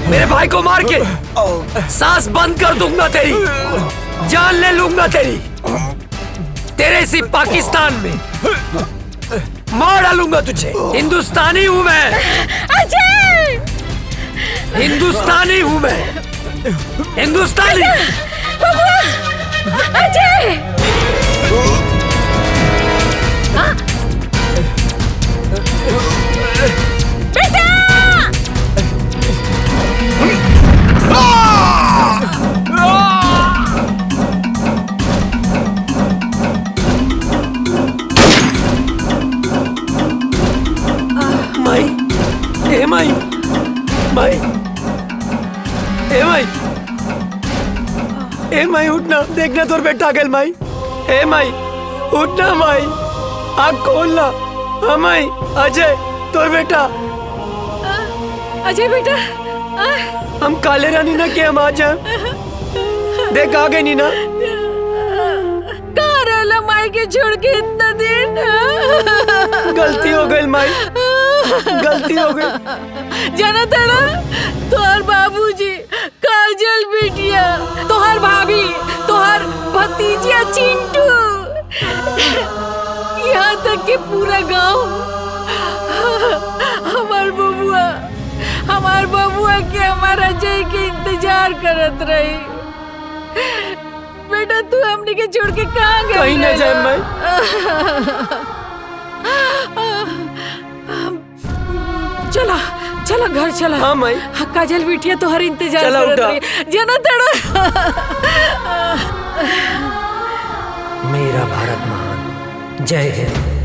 मेरे भाई को मार के सांस बंद कर दूंगा तेरी, जान ले लूंगा तेरी, तेरे इसी पाकिस्तान में मार डालूंगा तुझे। हिंदुस्तानी हूं मैं अजय, हिंदुस्तानी हूं मैं, हिंदुस्तानी। अजय, बेटा, माई, ए माई, माई, ए माई, ए माई उठना, देखना तोर बेटा गेल माई। ए माई उठना माई, आँख खोलना। हाँ माई, अजय तोर बेटा। अजय बेटा, हम काले रानी ना के हम आ जाए, देख आ गए नीना। कहाँ रहला माई के छोड़ के इतना दिन? गलती हो गई माई, गलती हो गई। जाना था ना, तोहर बाबूजी, काजल बिटिया, तोहर भाभी, तोहर भतीजिया चिंटू, यहाँ तक के पूरा गांव हमार बबुआ के हमार अजय के इंतजार करत रही। बेटा तू हमने के छोड़ के कहाँ गई? कहीं न जाए मैं। चला चला घर चला। हाँ माई। काजल बिटिया तो हर इंतजार चला करत उठा। रही। जना तड़ा। मेरा भारत महान, जय हिंद।